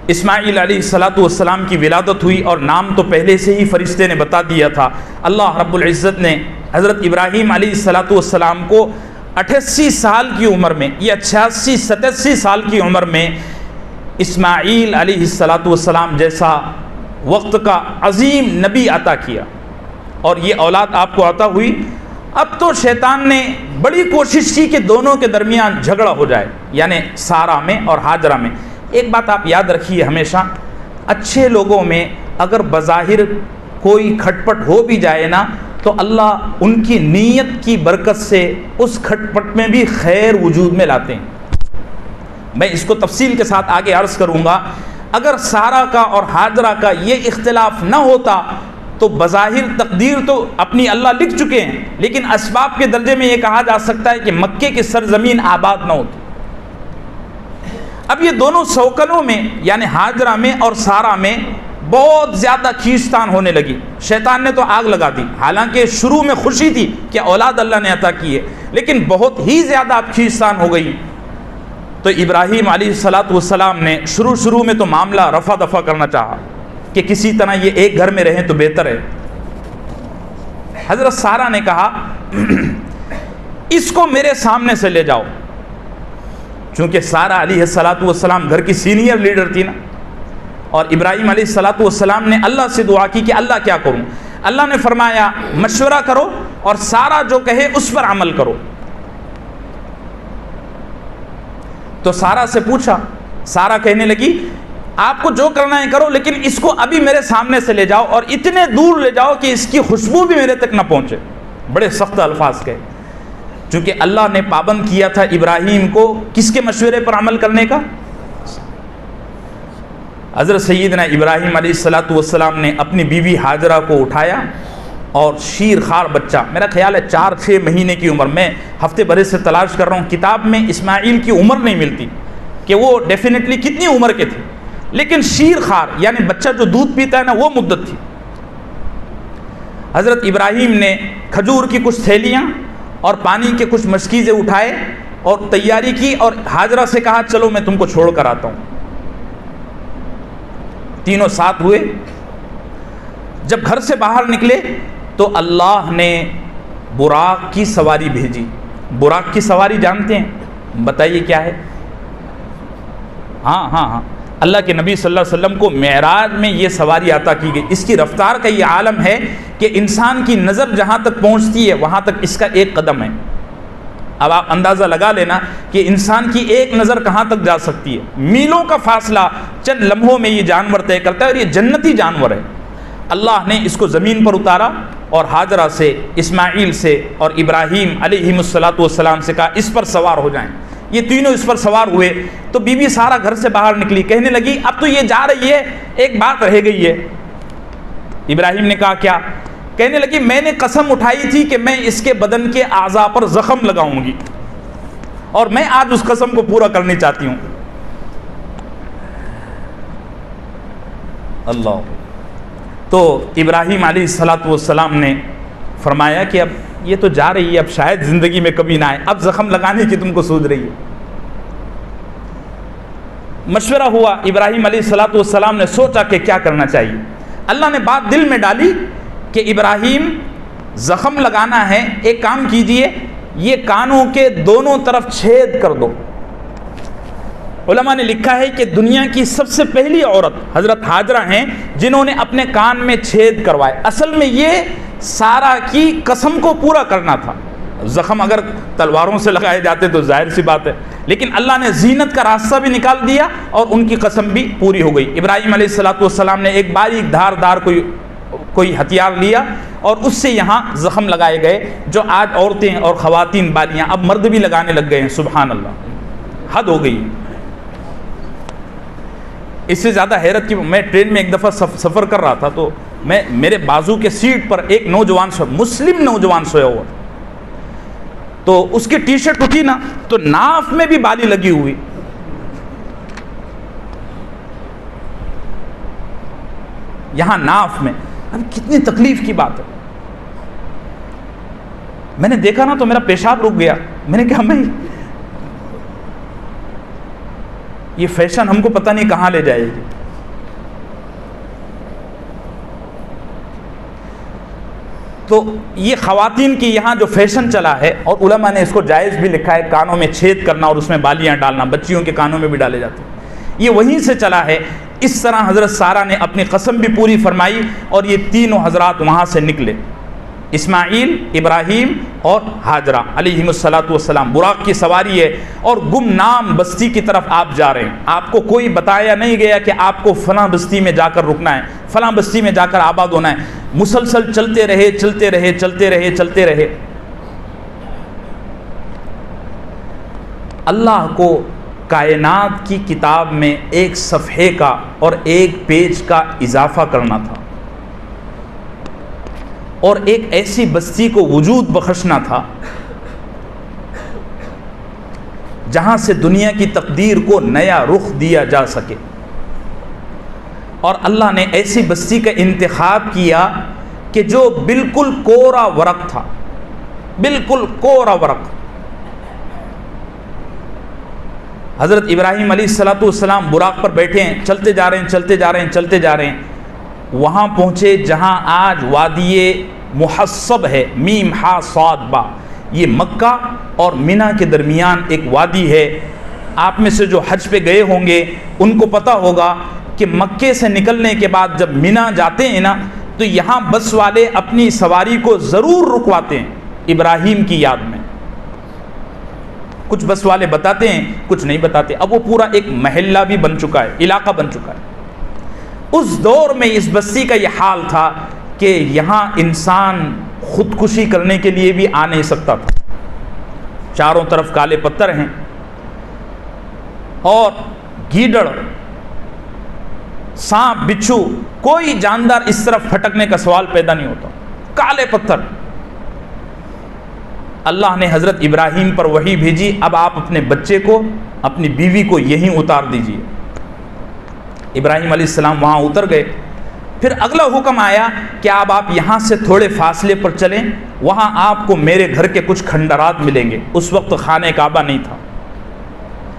اسماعیل علیہ السلام کی ولادت ہوئی اور نام تو پہلے سے ہی فرشتے نے بتا دیا تھا۔ اللہ رب العزت نے حضرت ابراہیم علیہ السلام کو 88 سال کی عمر میں یا 86-87 سال کی عمر میں اسماعیل علیہ السلام جیسا وقت کا عظیم نبی عطا کیا، اور یہ اولاد آپ کو عطا ہوئی۔ اب تو شیطان نے بڑی کوشش کی کہ دونوں کے درمیان جھگڑا ہو جائے، یعنی سارہ میں اور حاجرہ میں۔ ایک بات آپ یاد رکھیے ہمیشہ، اچھے لوگوں میں اگر بظاہر کوئی کھٹ پٹ ہو بھی جائے نا تو اللہ ان کی نیت کی برکت سے اس کھٹ پٹ میں بھی خیر وجود میں لاتے ہیں۔ میں اس کو تفصیل کے ساتھ آگے عرض کروں گا۔ اگر سارہ کا اور حاجرہ کا یہ اختلاف نہ ہوتا تو بظاہر تقدیر تو اپنی اللہ لکھ چکے ہیں، لیکن اسباب کے درجے میں یہ کہا جا سکتا ہے کہ مکے کی سرزمین آباد نہ ہوتی۔ اب یہ دونوں سوکنوں میں یعنی حاجرہ میں اور سارہ میں بہت زیادہ کھینچتان ہونے لگی، شیطان نے تو آگ لگا دی۔ حالانکہ شروع میں خوشی تھی کہ اولاد اللہ نے عطا کی ہے، لیکن بہت ہی زیادہ اب کھینچتان ہو گئی۔ تو ابراہیم علیہ السلام نے شروع میں تو معاملہ رفع دفع کرنا چاہا کہ کسی طرح یہ ایک گھر میں رہیں تو بہتر ہے۔ حضرت سارہ نے کہا اس کو میرے سامنے سے لے جاؤ، چونکہ سارہ علیہ السلام گھر کی سینئر لیڈر تھی نا، اور ابراہیم علیہ السلام نے اللہ سے دعا کی کہ اللہ کیا کروں؟ اللہ نے فرمایا مشورہ کرو اور سارہ جو کہے اس پر عمل کرو۔ تو سارہ سے پوچھا، سارہ کہنے لگی آپ کو جو کرنا ہے کرو، لیکن اس کو ابھی میرے سامنے سے لے جاؤ اور اتنے دور لے جاؤ کہ اس کی خوشبو بھی میرے تک نہ پہنچے۔ بڑے سخت الفاظ کہے، چونکہ اللہ نے پابند کیا تھا ابراہیم کو کس کے مشورے پر عمل کرنے کا؟ حضرت سیدنا ابراہیم علیہ السلام نے اپنی بیوی ہاجرہ کو اٹھایا اور شیر خار بچہ، میرا خیال ہے 4-6 مہینے کی عمر، میں ہفتے بھرے سے تلاش کر رہا ہوں، کتاب میں اسماعیل کی عمر نہیں ملتی کہ وہ ڈیفینیٹلی کتنی عمر کے تھے، لیکن شیر خار یعنی بچہ جو دودھ پیتا ہے نا، وہ مدت تھی۔ حضرت ابراہیم نے کھجور کی کچھ تھیلیاں اور پانی کے کچھ مشکیزیں اٹھائے اور تیاری کی، اور ہاجرہ سے کہا چلو میں تم کو چھوڑ کر آتا ہوں۔ تینوں ساتھ ہوئے۔ جب گھر سے باہر نکلے تو اللہ نے براق کی سواری بھیجی۔ براق کی سواری جانتے ہیں؟ بتائیے کیا ہے؟ ہاں اللہ کے نبی صلی اللہ علیہ وسلم کو معراج میں یہ سواری عطا کی گئی۔ اس کی رفتار کا یہ عالم ہے کہ انسان کی نظر جہاں تک پہنچتی ہے وہاں تک اس کا ایک قدم ہے۔ اب آپ اندازہ لگا لینا کہ انسان کی ایک نظر کہاں تک جا سکتی ہے۔ میلوں کا فاصلہ چند لمحوں میں یہ جانور طے کرتا ہے، اور یہ جنتی جانور ہے۔ اللہ نے اس کو زمین پر اتارا اور ہاجرہ سے، اسماعیل سے اور ابراہیم علیہ السلام سے کہا اس پر سوار ہو جائیں۔ یہ تینوں اس پر سوار ہوئے تو بی بی سارہ گھر سے باہر نکلی، کہنے لگی اب تو یہ جا رہی ہے، ایک بات رہ گئی ہے۔ ابراہیم نے کہا کیا؟ کہنے لگی میں نے قسم اٹھائی تھی کہ میں اس کے بدن کے اعضاء پر زخم لگاؤں گی، اور میں آج اس قسم کو پورا کرنی چاہتی ہوں۔ اللہ۔ تو ابراہیم علیہ السلام نے فرمایا کہ اب یہ تو جا رہی ہے، اب شاید زندگی میں کبھی نہ آئے، اب زخم لگانے کی تم کو سوچ رہی ہے۔ مشورہ ہوا، ابراہیم علیہ السلام نے سوچا کہ کیا کرنا چاہیے۔ اللہ نے بات دل میں ڈالی کہ ابراہیم زخم لگانا ہے، ایک کام کیجئے، یہ کانوں کے دونوں طرف چھید کر دو۔ علماء نے لکھا ہے کہ دنیا کی سب سے پہلی عورت حضرت ہاجرہ ہیں جنہوں نے اپنے کان میں چھید کروائے۔ اصل میں یہ سارہ کی قسم کو پورا کرنا تھا۔ زخم اگر تلواروں سے لگائے جاتے تو ظاہر سی بات ہے، لیکن اللہ نے زینت کا راستہ بھی نکال دیا اور ان کی قسم بھی پوری ہو گئی۔ ابراہیم علیہ السلام نے ایک باریک دھاردار کوئی ہتھیار لیا اور اس سے یہاں زخم لگائے گئے، جو آج عورتیں اور خواتین بالیاں، اب مرد بھی لگانے لگ گئے ہیں۔ سبحان اللہ، حد ہو گئی۔ اس سے زیادہ حیرت کی، میں ٹرین میں ایک دفعہ سفر کر رہا تھا تو میرے بازو کے سیٹ پر ایک نوجوان مسلم نوجوان سویا ہوا، تو اس کی ٹی شرٹ اٹھی نا تو ناف میں بھی بالی لگی ہوئی۔ یہاں ناف میں، اب کتنی تکلیف کی بات ہے۔ میں نے دیکھا نا تو میرا پیشاب رک گیا۔ میں نے کہا میں یہ فیشن ہم کو پتہ نہیں کہاں لے جائے گی۔ تو یہ خواتین کی یہاں جو فیشن چلا ہے، اور علماء نے اس کو جائز بھی لکھا ہے، کانوں میں چھید کرنا اور اس میں بالیاں ڈالنا، بچیوں کے کانوں میں بھی ڈالے جاتے ہیں، یہ وہیں سے چلا ہے۔ اس طرح حضرت سارہ نے اپنی قسم بھی پوری فرمائی اور یہ تینوں حضرات وہاں سے نکلے، اسماعیل، ابراہیم اور ہاجرہ علیہ السلام۔ براق کی سواری ہے اور گمنام بستی کی طرف آپ جا رہے ہیں۔ آپ کو کوئی بتایا نہیں گیا کہ آپ کو فلاں بستی میں جا کر رکنا ہے، فلاں بستی میں جا کر آباد ہونا ہے۔ مسلسل چلتے رہے چلتے رہے چلتے رہے چلتے رہے۔ اللہ کو کائنات کی کتاب میں ایک صفحے کا اور ایک پیج کا اضافہ کرنا تھا، اور ایک ایسی بستی کو وجود بخشنا تھا جہاں سے دنیا کی تقدیر کو نیا رخ دیا جا سکے۔ اور اللہ نے ایسی بستی کا انتخاب کیا کہ جو بالکل کورا ورق تھا، بالکل کورا ورق۔ حضرت ابراہیم علیہ السلام براق پر بیٹھے ہیں، چلتے جا رہے ہیں چلتے جا رہے ہیں چلتے جا رہے ہیں، وہاں پہنچے جہاں آج وادی محصب ہے، میم ہا صاد با، یہ مکہ اور منی کے درمیان ایک وادی ہے۔ آپ میں سے جو حج پہ گئے ہوں گے ان کو پتہ ہوگا کہ مکے سے نکلنے کے بعد جب مینا جاتے ہیں نا تو یہاں بس والے اپنی سواری کو ضرور رکواتے ہیں ابراہیم کی یاد میں. کچھ بس والے بتاتے ہیں, کچھ نہیں بتاتے. اب وہ پورا ایک محلہ بھی بن چکا ہے, علاقہ بن چکا ہے. اس دور میں اس بستی کا یہ حال تھا کہ یہاں انسان خودکشی کرنے کے لیے بھی آ نہیں سکتا تھا. چاروں طرف کالے پتھر ہیں اور گیدڑ, سانپ, بچھو, کوئی جاندار اس طرف پھٹکنے کا سوال پیدا نہیں ہوتا. کالے پتھر. اللہ نے حضرت ابراہیم پر وحی بھیجی, اب آپ اپنے بچے کو, اپنی بیوی کو یہیں اتار دیجیے. ابراہیم علیہ السلام وہاں اتر گئے. پھر اگلا حکم آیا کہ اب آپ یہاں سے تھوڑے فاصلے پر چلیں, وہاں آپ کو میرے گھر کے کچھ کھنڈرات ملیں گے. اس وقت خانہ کعبہ نہیں تھا.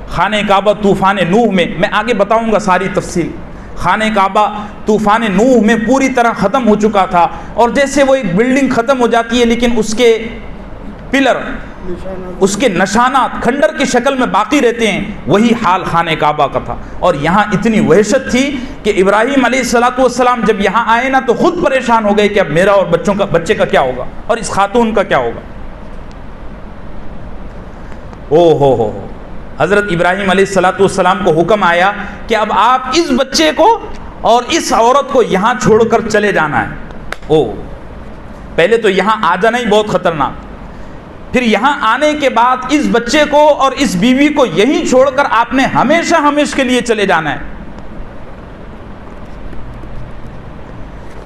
خانہ کعبہ طوفان نوح میں آگے بتاؤں گا ساری تفصیل. خانہ کعبہ طوفان نوح میں پوری طرح ختم ہو چکا تھا, اور جیسے وہ ایک بلڈنگ ختم ہو جاتی ہے لیکن اس کے پلر, اس کے نشانات کھنڈر کی شکل میں باقی رہتے ہیں, وہی حال خانہ کعبہ کا تھا. اور یہاں اتنی وحشت تھی کہ ابراہیم علیہ السلام جب یہاں آئے نا تو خود پریشان ہو گئے کہ اب میرا اور بچے کا کیا ہوگا, اور اس خاتون کا کیا ہوگا. ہو حضرت ابراہیم علیہ السلام کو حکم آیا کہ اب آپ اس بچے کو اور اس عورت کو یہاں چھوڑ کر چلے جانا ہے. پہلے تو یہاں آ جانا ہی بہت خطرناک, پھر یہاں آنے کے بعد اس بچے کو اور اس بیوی کو یہیں چھوڑ کر آپ نے ہمیشہ کے لیے چلے جانا ہے.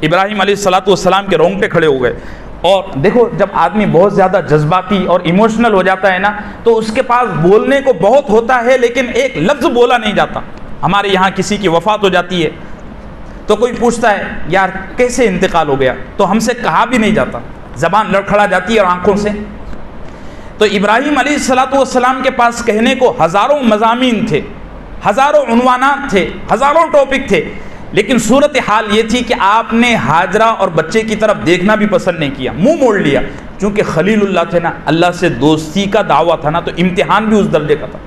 ابراہیم علیہ السلام کے رونگٹے کھڑے ہو گئے. اور دیکھو, جب آدمی بہت زیادہ جذباتی اور ایموشنل ہو جاتا ہے نا تو اس کے پاس بولنے کو بہت ہوتا ہے لیکن ایک لفظ بولا نہیں جاتا. ہمارے یہاں کسی کی وفات ہو جاتی ہے تو کوئی پوچھتا ہے یار کیسے انتقال ہو گیا, تو ہم سے کہا بھی نہیں جاتا, زبان لڑکھڑا جاتی ہے اور آنکھوں سے. تو ابراہیم علیہ السلام کے پاس کہنے کو ہزاروں مضامین تھے, ہزاروں عنوانات تھے, ہزاروں ٹاپک تھے, لیکن صورت حال یہ تھی کہ آپ نے ہاجرہ اور بچے کی طرف دیکھنا بھی پسند نہیں کیا, منہ موڑ لیا. چونکہ خلیل اللہ تھے نا, اللہ سے دوستی کا دعویٰ تھا نا, تو امتحان بھی اس درجے کا تھا.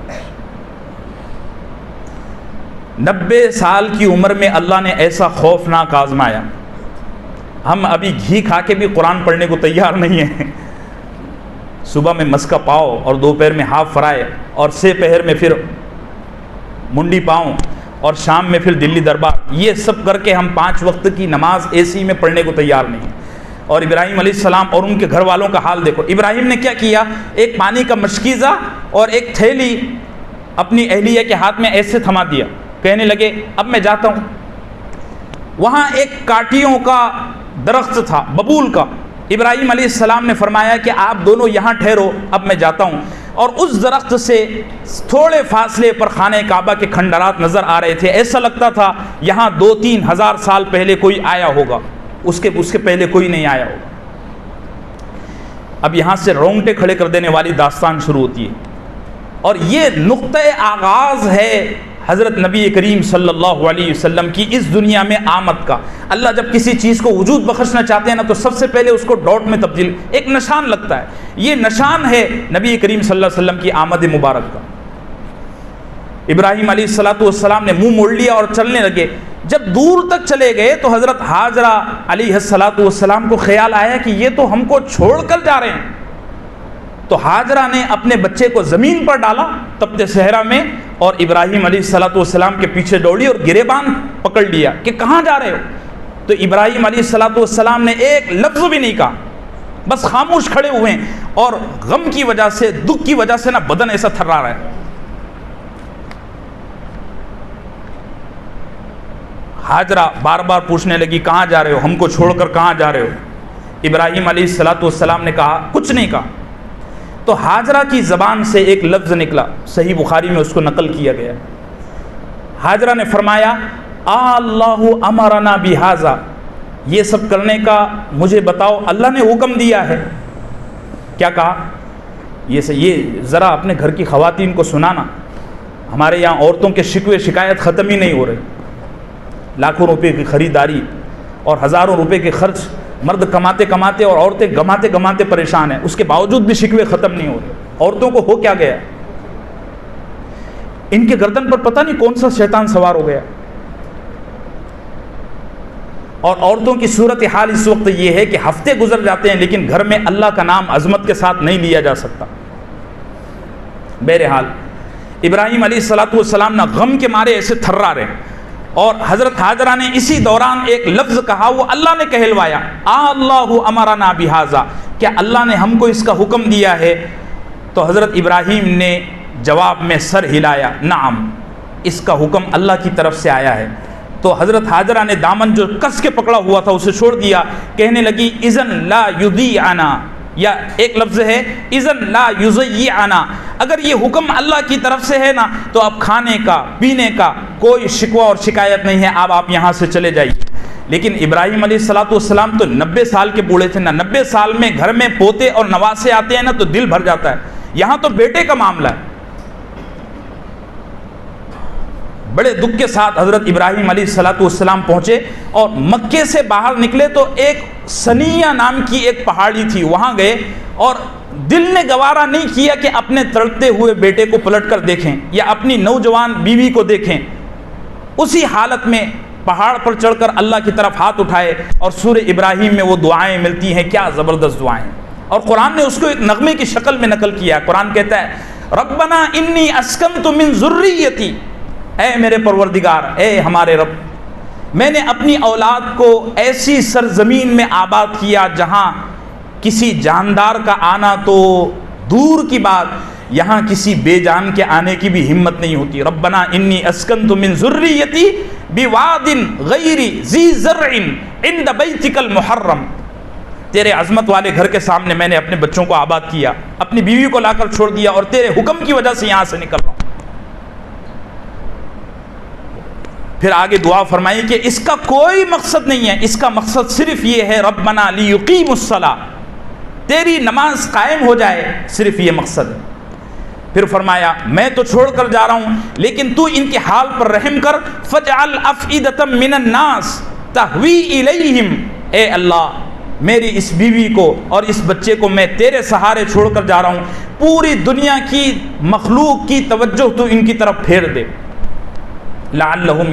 90 سال کی عمر میں اللہ نے ایسا خوفناک آزمایا. ہم ابھی گھی کھا کے بھی قرآن پڑھنے کو تیار نہیں ہیں. صبح میں مسکا پاؤ اور دوپہر میں ہاف فرائے اور سے پہر میں پھر منڈی پاؤں اور شام میں پھر دلی دربار, یہ سب کر کے ہم 5 وقت کی نماز AC میں پڑھنے کو تیار نہیں ہیں. اور ابراہیم علیہ السلام اور ان کے گھر والوں کا حال دیکھو. ابراہیم نے کیا کیا, ایک پانی کا مشکیزہ اور ایک تھیلی اپنی اہلیہ کے ہاتھ میں ایسے تھما دیا, کہنے لگے اب میں جاتا ہوں. وہاں ایک کاٹیوں کا درخت تھا, ببول کا. ابراہیم علیہ السلام نے فرمایا کہ آپ دونوں یہاں ٹھہرو, اب میں جاتا ہوں. اور اس درخت سے تھوڑے فاصلے پر خانہ کعبہ کے کھنڈرات نظر آ رہے تھے. ایسا لگتا تھا یہاں 2-3 ہزار سال پہلے کوئی آیا ہوگا, اس کے پہلے کوئی نہیں آیا ہوگا. اب یہاں سے رونگٹے کھڑے کر دینے والی داستان شروع ہوتی ہے, اور یہ نقطۂ آغاز ہے حضرت نبی کریم صلی اللہ علیہ وسلم کی اس دنیا میں آمد کا. اللہ جب کسی چیز کو وجود بخشنا چاہتے ہیں نا تو سب سے پہلے اس کو ڈاٹ میں تبدیل, ایک نشان لگتا ہے. یہ نشان ہے نبی کریم صلی اللہ علیہ وسلم کی آمد مبارک کا. ابراہیم علیہ السلام نے منہ موڑ لیا اور چلنے لگے. جب دور تک چلے گئے تو حضرت ہاجرہ علیہ السلام کو خیال آیا کہ یہ تو ہم کو چھوڑ کر جا رہے ہیں. تو ہاجرہ نے اپنے بچے کو زمین پر ڈالا تپتے صحرا میں, اور ابراہیم علیہ السلام کے پیچھے دوڑی اور گریبان پکڑ لیا کہ کہاں جا رہے ہو. تو ابراہیم علیہ السلام نے ایک لفظ بھی نہیں کہا, بس خاموش کھڑے ہوئے ہیں, اور غم کی وجہ سے, دکھ کی وجہ سے نا بدن ایسا تھرا رہا ہے. ہاجرہ بار بار پوچھنے لگی کہاں جا رہے ہو, ہم کو چھوڑ کر کہاں جا رہے ہو. ابراہیم علیہ السلام نے کہا کچھ نہیں کہا. تو ہاجرہ کی زبان سے ایک لفظ نکلا, صحیح بخاری میں اس کو نقل کیا گیا. ہاجرہ نے فرمایا اللہ امرنا بہذا, یہ سب کرنے کا مجھے بتاؤ, اللہ نے حکم دیا ہے. کیا کہا, یہ ذرا اپنے گھر کی خواتین کو سنانا. ہمارے یہاں عورتوں کے شکوے شکایت ختم ہی نہیں ہو رہے. لاکھوں روپے کی خریداری اور ہزاروں روپے کے خرچ, مرد کماتے کماتے اور عورتیں گماتے گماتے پریشان ہیں, اس کے باوجود بھی شکوے ختم نہیں ہو رہے. عورتوں کو ہو کیا گیا. ان کے گردن پر پتہ نہیں کون سا شیطان سوار ہو گیا. اور عورتوں کی صورتحال اس وقت یہ ہے کہ ہفتے گزر جاتے ہیں لیکن گھر میں اللہ کا نام عظمت کے ساتھ نہیں لیا جا سکتا. بہرحال ابراہیم علیہ السلام نہ غم کے مارے ایسے تھرا رہے, اور حضرت حاجرہ نے اسی دوران ایک لفظ کہا, وہ اللہ نے کہلوایا, اللہ امرنا بہذا, کیا اللہ نے ہم کو اس کا حکم دیا ہے؟ تو حضرت ابراہیم نے جواب میں سر ہلایا, نعم, اس کا حکم اللہ کی طرف سے آیا ہے. تو حضرت حاجرہ نے دامن جو کس کے پکڑا ہوا تھا اسے چھوڑ دیا, کہنے لگی اذن لا یضیعنا, یا ایک لفظ ہے اذن لا یضیعنا, اگر یہ حکم اللہ کی طرف سے ہے نا تو اب کھانے کا پینے کا کوئی شکوہ اور شکایت نہیں ہے, اب آپ یہاں سے چلے جائیے. لیکن ابراہیم علیہ السلام تو 90 سال کے بوڑھے تھے نا, 90 سال میں گھر میں پوتے اور نواسے آتے ہیں نا تو دل بھر جاتا ہے. یہاں تو بیٹے کا معاملہ ہے. بڑے دکھ کے ساتھ حضرت ابراہیم علیہ السلام پہنچے اور مکے سے باہر نکلے تو ایک سنیہ نام کی ایک پہاڑی تھی, وہاں گئے اور دل نے گوارا نہیں کیا کہ اپنے تڑپتے ہوئے بیٹے کو پلٹ کر دیکھیں یا اپنی نوجوان بیوی کو دیکھیں. اسی حالت میں پہاڑ پر چڑھ کر اللہ کی طرف ہاتھ اٹھائے اور سورہ ابراہیم میں وہ دعائیں ملتی ہیں, کیا زبردست دعائیں, اور قرآن نے اس کو ایک نغمے کی شکل میں نقل کیا. قرآن کہتا ہے ربنا انی اسکنت من ذریتی, اے میرے پروردگار, اے ہمارے رب, میں نے اپنی اولاد کو ایسی سرزمین میں آباد کیا جہاں کسی جاندار کا آنا تو دور کی بات, یہاں کسی بے جان کے آنے کی بھی ہمت نہیں ہوتی. ربنا انی اسکنت من ذریتی بواد غیر ذی زرع عند بیتک المحرم, تیرے عظمت والے گھر کے سامنے میں نے اپنے بچوں کو آباد کیا, اپنی بیوی کو لا کر چھوڑ دیا اور تیرے حکم کی وجہ سے یہاں سے نکل رہا ہوں. پھر آگے دعا فرمائی کہ اس کا کوئی مقصد نہیں ہے, اس کا مقصد صرف یہ ہے ربنا لیقیموا الصلاۃ, تیری نماز قائم ہو جائے, صرف یہ مقصد ہے. پھر فرمایا میں تو چھوڑ کر جا رہا ہوں لیکن تو ان کے حال پر رحم کر, فجعل افئدۃ من الناس تہوی الیہم, اے اللہ میری اس بیوی کو اور اس بچے کو میں تیرے سہارے چھوڑ کر جا رہا ہوں, پوری دنیا کی مخلوق کی توجہ تو ان کی طرف پھیر دے. لعلہم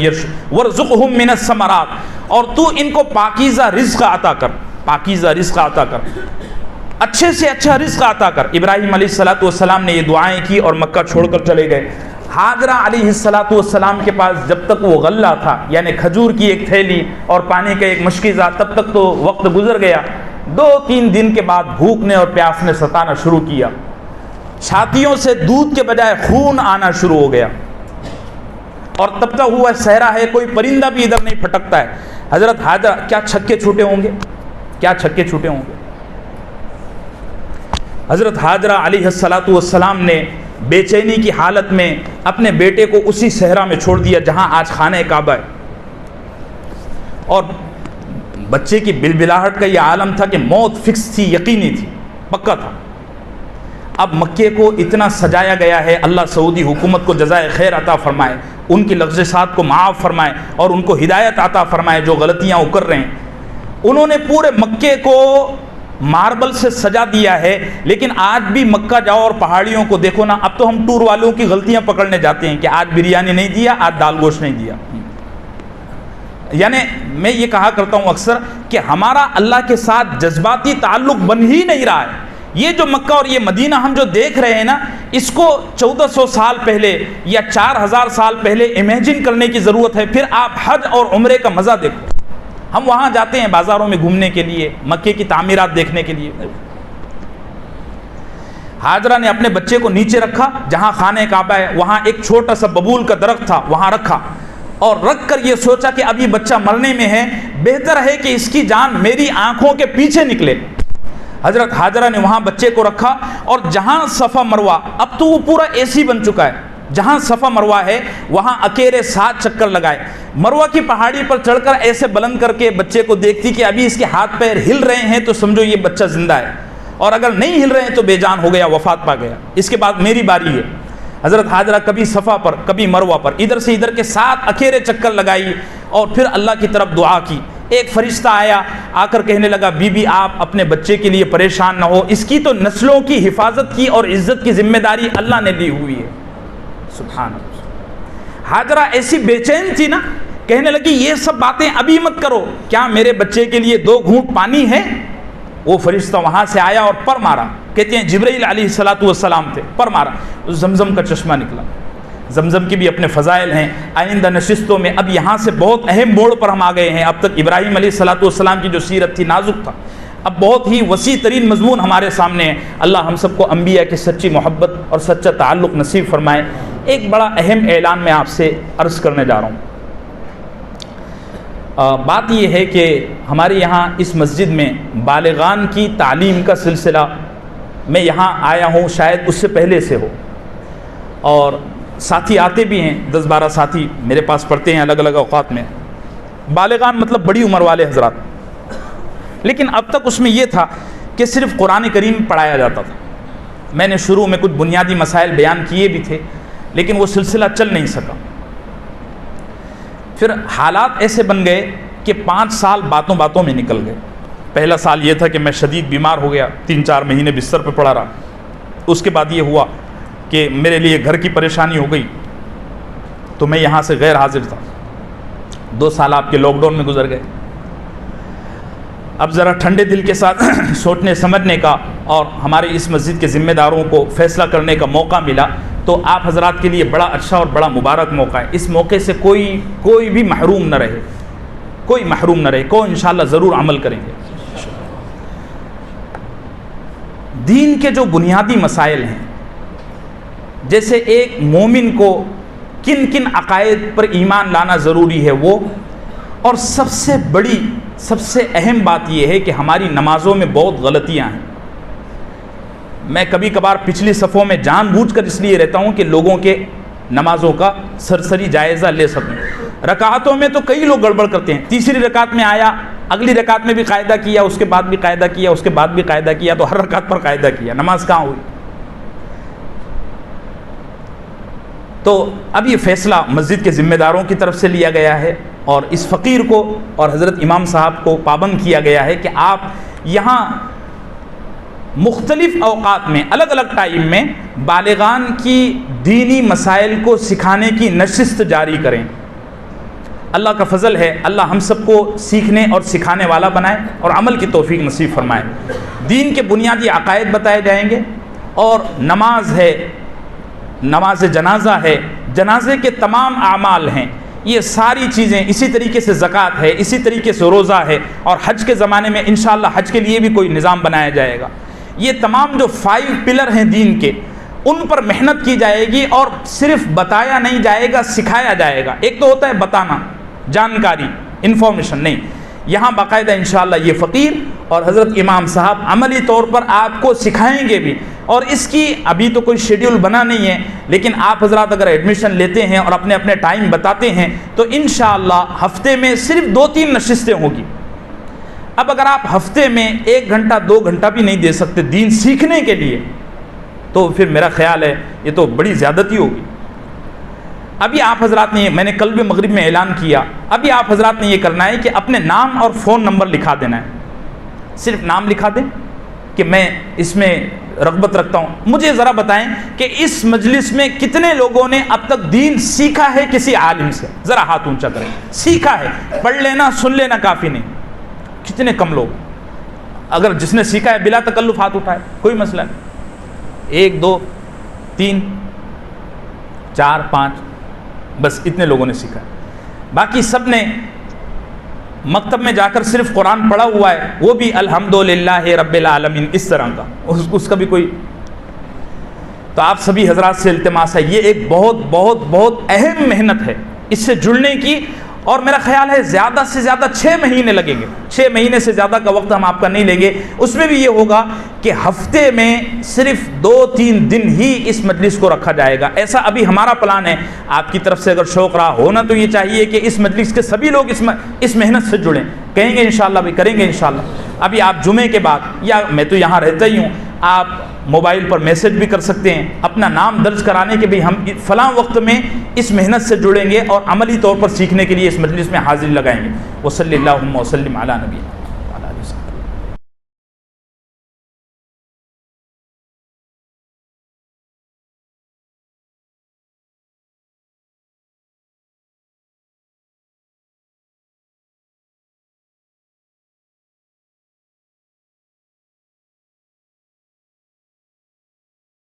ورزقہم من الثمرات, اور تو ان کو پاکیزہ رزق عطا کر, پاکیزہ رزق عطا کر, اچھے سے اچھا رزق عطا کر. ابراہیم علیہ السلام نے یہ دعائیں کی اور مکہ چھوڑ کر چلے گئے. حاجرہ علیہ السلام کے پاس جب تک وہ غلہ تھا, یعنی کھجور کی ایک تھیلی اور پانی کا ایک مشکیزہ, تب تک تو وقت گزر گیا. 2-3 دن کے بعد بھوک نے اور پیاس نے ستانا شروع کیا, چھاتیوں سے دودھ کے بجائے خون آنا شروع ہو گیا, اور تب کا ہوا صحرا ہے, کوئی پرندہ بھی ادھر نہیں پھٹکتا ہے. حضرت حاجرہ, کیا چھکے چھوٹے ہوں گے, کیا چھکے چھوٹے ہوں گے. حضرت حاجرہ علیہ السلام نے بے چینی کی حالت میں اپنے بیٹے کو اسی صحرا میں چھوڑ دیا جہاں آج خانہ کعبہ ہے, اور بچے کی بلبلاہٹ کا یہ عالم تھا کہ موت فکس تھی, یقینی تھی, پکا تھا. اب مکے کو اتنا سجایا گیا ہے, اللہ سعودی حکومت کو جزائے خیر عطا فرمائے, ان کی لغزشات کو معاف فرمائے اور ان کو ہدایت عطا فرمائے جو غلطیاں وہ کر رہے ہیں. انہوں نے پورے مکے کو ماربل سے سجا دیا ہے, لیکن آج بھی مکہ جاؤ اور پہاڑیوں کو دیکھو نا, اب تو ہم ٹور والوں کی غلطیاں پکڑنے جاتے ہیں کہ آج بریانی نہیں دیا, آج دال گوشت نہیں دیا. یعنی میں یہ کہا کرتا ہوں اکثر کہ ہمارا اللہ کے ساتھ جذباتی تعلق بن ہی نہیں رہا ہے. یہ جو مکہ اور یہ مدینہ ہم جو دیکھ رہے ہیں نا, اس کو 1400 سال پہلے یا 4000 سال پہلے امیجن کرنے کی ضرورت ہے. پھر آپ حج اور عمرے کا مزہ دیکھو. ہم وہاں جاتے ہیں بازاروں میں گھومنے کے لیے, مکے کی تعمیرات دیکھنے کے لیے. حاجرہ نے اپنے بچے کو نیچے رکھا جہاں خانہ کعبہ ہے, وہاں ایک چھوٹا سا ببول کا درخت تھا, وہاں رکھا, اور رکھ کر یہ سوچا کہ اب یہ بچہ مرنے میں ہے, بہتر ہے کہ اس کی جان میری آنکھوں کے پیچھے نکلے. حضرت حاجرہ نے وہاں بچے کو رکھا, اور جہاں صفا مروہ, اب تو وہ پورا ایسی بن چکا ہے, جہاں صفا مروہ ہے وہاں اکیلے 7 چکر لگائے. مروہ کی پہاڑی پر چڑھ کر ایسے بلند کر کے بچے کو دیکھتی کہ ابھی اس کے ہاتھ پیر ہل رہے ہیں تو سمجھو یہ بچہ زندہ ہے, اور اگر نہیں ہل رہے ہیں تو بے جان ہو گیا, وفات پا گیا. اس کے بعد میری باری ہے. حضرت حاجرہ کبھی صفا پر کبھی مروہ پر ادھر سے ادھر کے 7 اکیلے چکر لگائی, اور پھر اللہ کی طرف دعا کی. ایک فرشتہ آیا, آ کر کہنے لگا بی بی آپ اپنے بچے کے لیے پریشان نہ ہو, اس کی تو نسلوں کی حفاظت کی اور عزت کی ذمہ داری اللہ نے لی ہوئی ہے. سبحان اللہ. ہاجرہ ایسی بے چین تھی نا، کہنے لگی یہ سب باتیں ابھی مت کرو، کیا میرے بچے کے لیے 2 گھونٹ پانی ہے؟ وہ فرشتہ وہاں سے آیا اور پر مارا، کہتے ہیں جبرائیل علیہ السلام تھے، پر مارا، زمزم کا چشمہ نکلا۔ زمزم کی بھی اپنے فضائل ہیں، آئندہ نشستوں میں، اب یہاں سے بہت اہم موڑ پر ہم آ گئے ہیں۔ اب تک ابراہیم علیہ السلام کی جو سیرت تھی نازک تھا، اب بہت ہی وسیع ترین مضمون ہمارے سامنے ہے۔ اللہ ہم سب کو انبیاء کی سچی محبت اور سچا تعلق نصیب فرمائے۔ ایک بڑا اہم اعلان میں آپ سے عرض کرنے جا رہا ہوں۔ بات یہ ہے کہ ہمارے یہاں اس مسجد میں بالغان کی تعلیم کا سلسلہ، میں یہاں آیا ہوں شاید اس سے پہلے سے ہو، اور ساتھی آتے بھی ہیں، 10-12 ساتھی میرے پاس پڑھتے ہیں الگ الگ اوقات میں۔ بالغان مطلب بڑی عمر والے حضرات، لیکن اب تک اس میں یہ تھا کہ صرف قرآن کریم پڑھایا جاتا تھا۔ میں نے شروع میں کچھ بنیادی مسائل بیان کیے بھی تھے، لیکن وہ سلسلہ چل نہیں سکا۔ پھر حالات ایسے بن گئے کہ 5 سال باتوں باتوں میں نکل گئے۔ پہلا سال یہ تھا کہ میں شدید بیمار ہو گیا، 3-4 مہینے بستر پہ پڑا رہا۔ اس کے بعد یہ ہوا کہ میرے لیے گھر کی پریشانی ہو گئی، تو میں یہاں سے غیر حاضر تھا۔ 2 سال آپ کے لاک ڈاؤن میں گزر گئے۔ اب ذرا ٹھنڈے دل کے ساتھ سوچنے سمجھنے کا اور ہمارے اس مسجد کے ذمہ داروں کو فیصلہ کرنے کا موقع ملا، تو آپ حضرات کے لیے بڑا اچھا اور بڑا مبارک موقع ہے۔ اس موقع سے کوئی بھی محروم نہ رہے، کوئی محروم نہ رہے، کوئی انشاءاللہ ضرور عمل کریں گے۔ دین کے جو بنیادی مسائل ہیں، جیسے ایک مومن کو کن کن عقائد پر ایمان لانا ضروری ہے وہ، اور سب سے بڑی سب سے اہم بات یہ ہے کہ ہماری نمازوں میں بہت غلطیاں ہیں۔ میں کبھی کبھار پچھلی صفوں میں جان بوجھ کر اس لیے رہتا ہوں کہ لوگوں کے نمازوں کا سرسری جائزہ لے سکوں۔ رکعتوں میں تو کئی لوگ گڑبڑ کرتے ہیں، تیسری رکعت میں آیا، اگلی رکعت میں بھی قاعدہ کیا، اس کے بعد بھی قاعدہ کیا، اس کے بعد بھی قاعدہ کیا، تو ہر رکعت پر قاعدہ کیا، نماز کہاں ہوئی؟ تو اب یہ فیصلہ مسجد کے ذمہ داروں کی طرف سے لیا گیا ہے، اور اس فقیر کو اور حضرت امام صاحب کو پابند کیا گیا ہے کہ آپ یہاں مختلف اوقات میں، الگ الگ ٹائم میں بالغان کی دینی مسائل کو سکھانے کی نشست جاری کریں۔ اللہ کا فضل ہے، اللہ ہم سب کو سیکھنے اور سکھانے والا بنائے اور عمل کی توفیق نصیب فرمائے۔ دین کے بنیادی عقائد بتائے جائیں گے، اور نماز ہے، نماز جنازہ ہے، جنازے کے تمام اعمال ہیں، یہ ساری چیزیں، اسی طریقے سے زکوٰۃ ہے، اسی طریقے سے روزہ ہے، اور حج کے زمانے میں انشاءاللہ حج کے لیے بھی کوئی نظام بنایا جائے گا۔ یہ تمام جو 5 پلر ہیں دین کے، ان پر محنت کی جائے گی، اور صرف بتایا نہیں جائے گا، سکھایا جائے گا۔ ایک تو ہوتا ہے بتانا، جانکاری، انفارمیشن، نہیں، یہاں باقاعدہ انشاءاللہ یہ فقیر اور حضرت امام صاحب عملی طور پر آپ کو سکھائیں گے بھی، اور اس کی ابھی تو کوئی شیڈیول بنا نہیں ہے، لیکن آپ حضرات اگر ایڈمیشن لیتے ہیں اور اپنے اپنے ٹائم بتاتے ہیں تو انشاءاللہ ہفتے میں صرف 2-3 نشستیں ہوگی۔ اب اگر آپ ہفتے میں 1 گھنٹہ 2 گھنٹہ بھی نہیں دے سکتے دین سیکھنے کے لیے، تو پھر میرا خیال ہے یہ تو بڑی زیادتی ہوگی۔ ابھی آپ حضرات نے، میں نے کل بھی مغرب میں اعلان کیا، ابھی آپ حضرات نے یہ کرنا ہے کہ اپنے نام اور فون نمبر لکھا دینا ہے۔ صرف نام لکھا دیں کہ میں اس میں رغبت رکھتا ہوں۔ مجھے ذرا بتائیں کہ اس مجلس میں کتنے لوگوں نے اب تک دین سیکھا ہے کسی عالم سے؟ ذرا ہاتھ اونچا کریں۔ سیکھا ہے، پڑھ لینا سن لینا کافی نہیں، کتنے کم لوگ؟ اگر جس نے سیکھا ہے بلا تکلف ہاتھ اٹھائے، کوئی مسئلہ نہیں۔ 1 2 3 4 5، بس اتنے لوگوں نے سیکھا ہے۔ باقی سب نے مکتب میں جا کر صرف قرآن پڑھا ہوا ہے، وہ بھی الحمدللہ رب العالمین اس طرح کا، اس کا بھی کوئی۔ تو آپ سبھی حضرات سے التماس ہے، یہ ایک بہت بہت بہت اہم محنت ہے اس سے جڑنے کی، اور میرا خیال ہے زیادہ سے زیادہ 6 مہینے لگیں گے۔ 6 مہینے سے زیادہ کا وقت ہم آپ کا نہیں لیں گے۔ اس میں بھی یہ ہوگا کہ ہفتے میں صرف 2-3 دن ہی اس مجلس کو رکھا جائے گا، ایسا ابھی ہمارا پلان ہے۔ آپ کی طرف سے اگر شوق رہا ہونا تو یہ چاہیے کہ اس مجلس کے سبھی لوگ اس محنت سے جڑیں، کہیں گے انشاءاللہ بھی کریں گے انشاءاللہ۔ ابھی آپ جمعے کے بعد، یا میں تو یہاں رہتا ہی ہوں، آپ موبائل پر میسج بھی کر سکتے ہیں اپنا نام درج کرانے کے بھی، ہم فلاں وقت میں اس محنت سے جڑیں گے اور عملی طور پر سیکھنے کے لیے اس مجلس میں حاضری لگائیں گے۔ وصلی اللہم وسلم علی نبی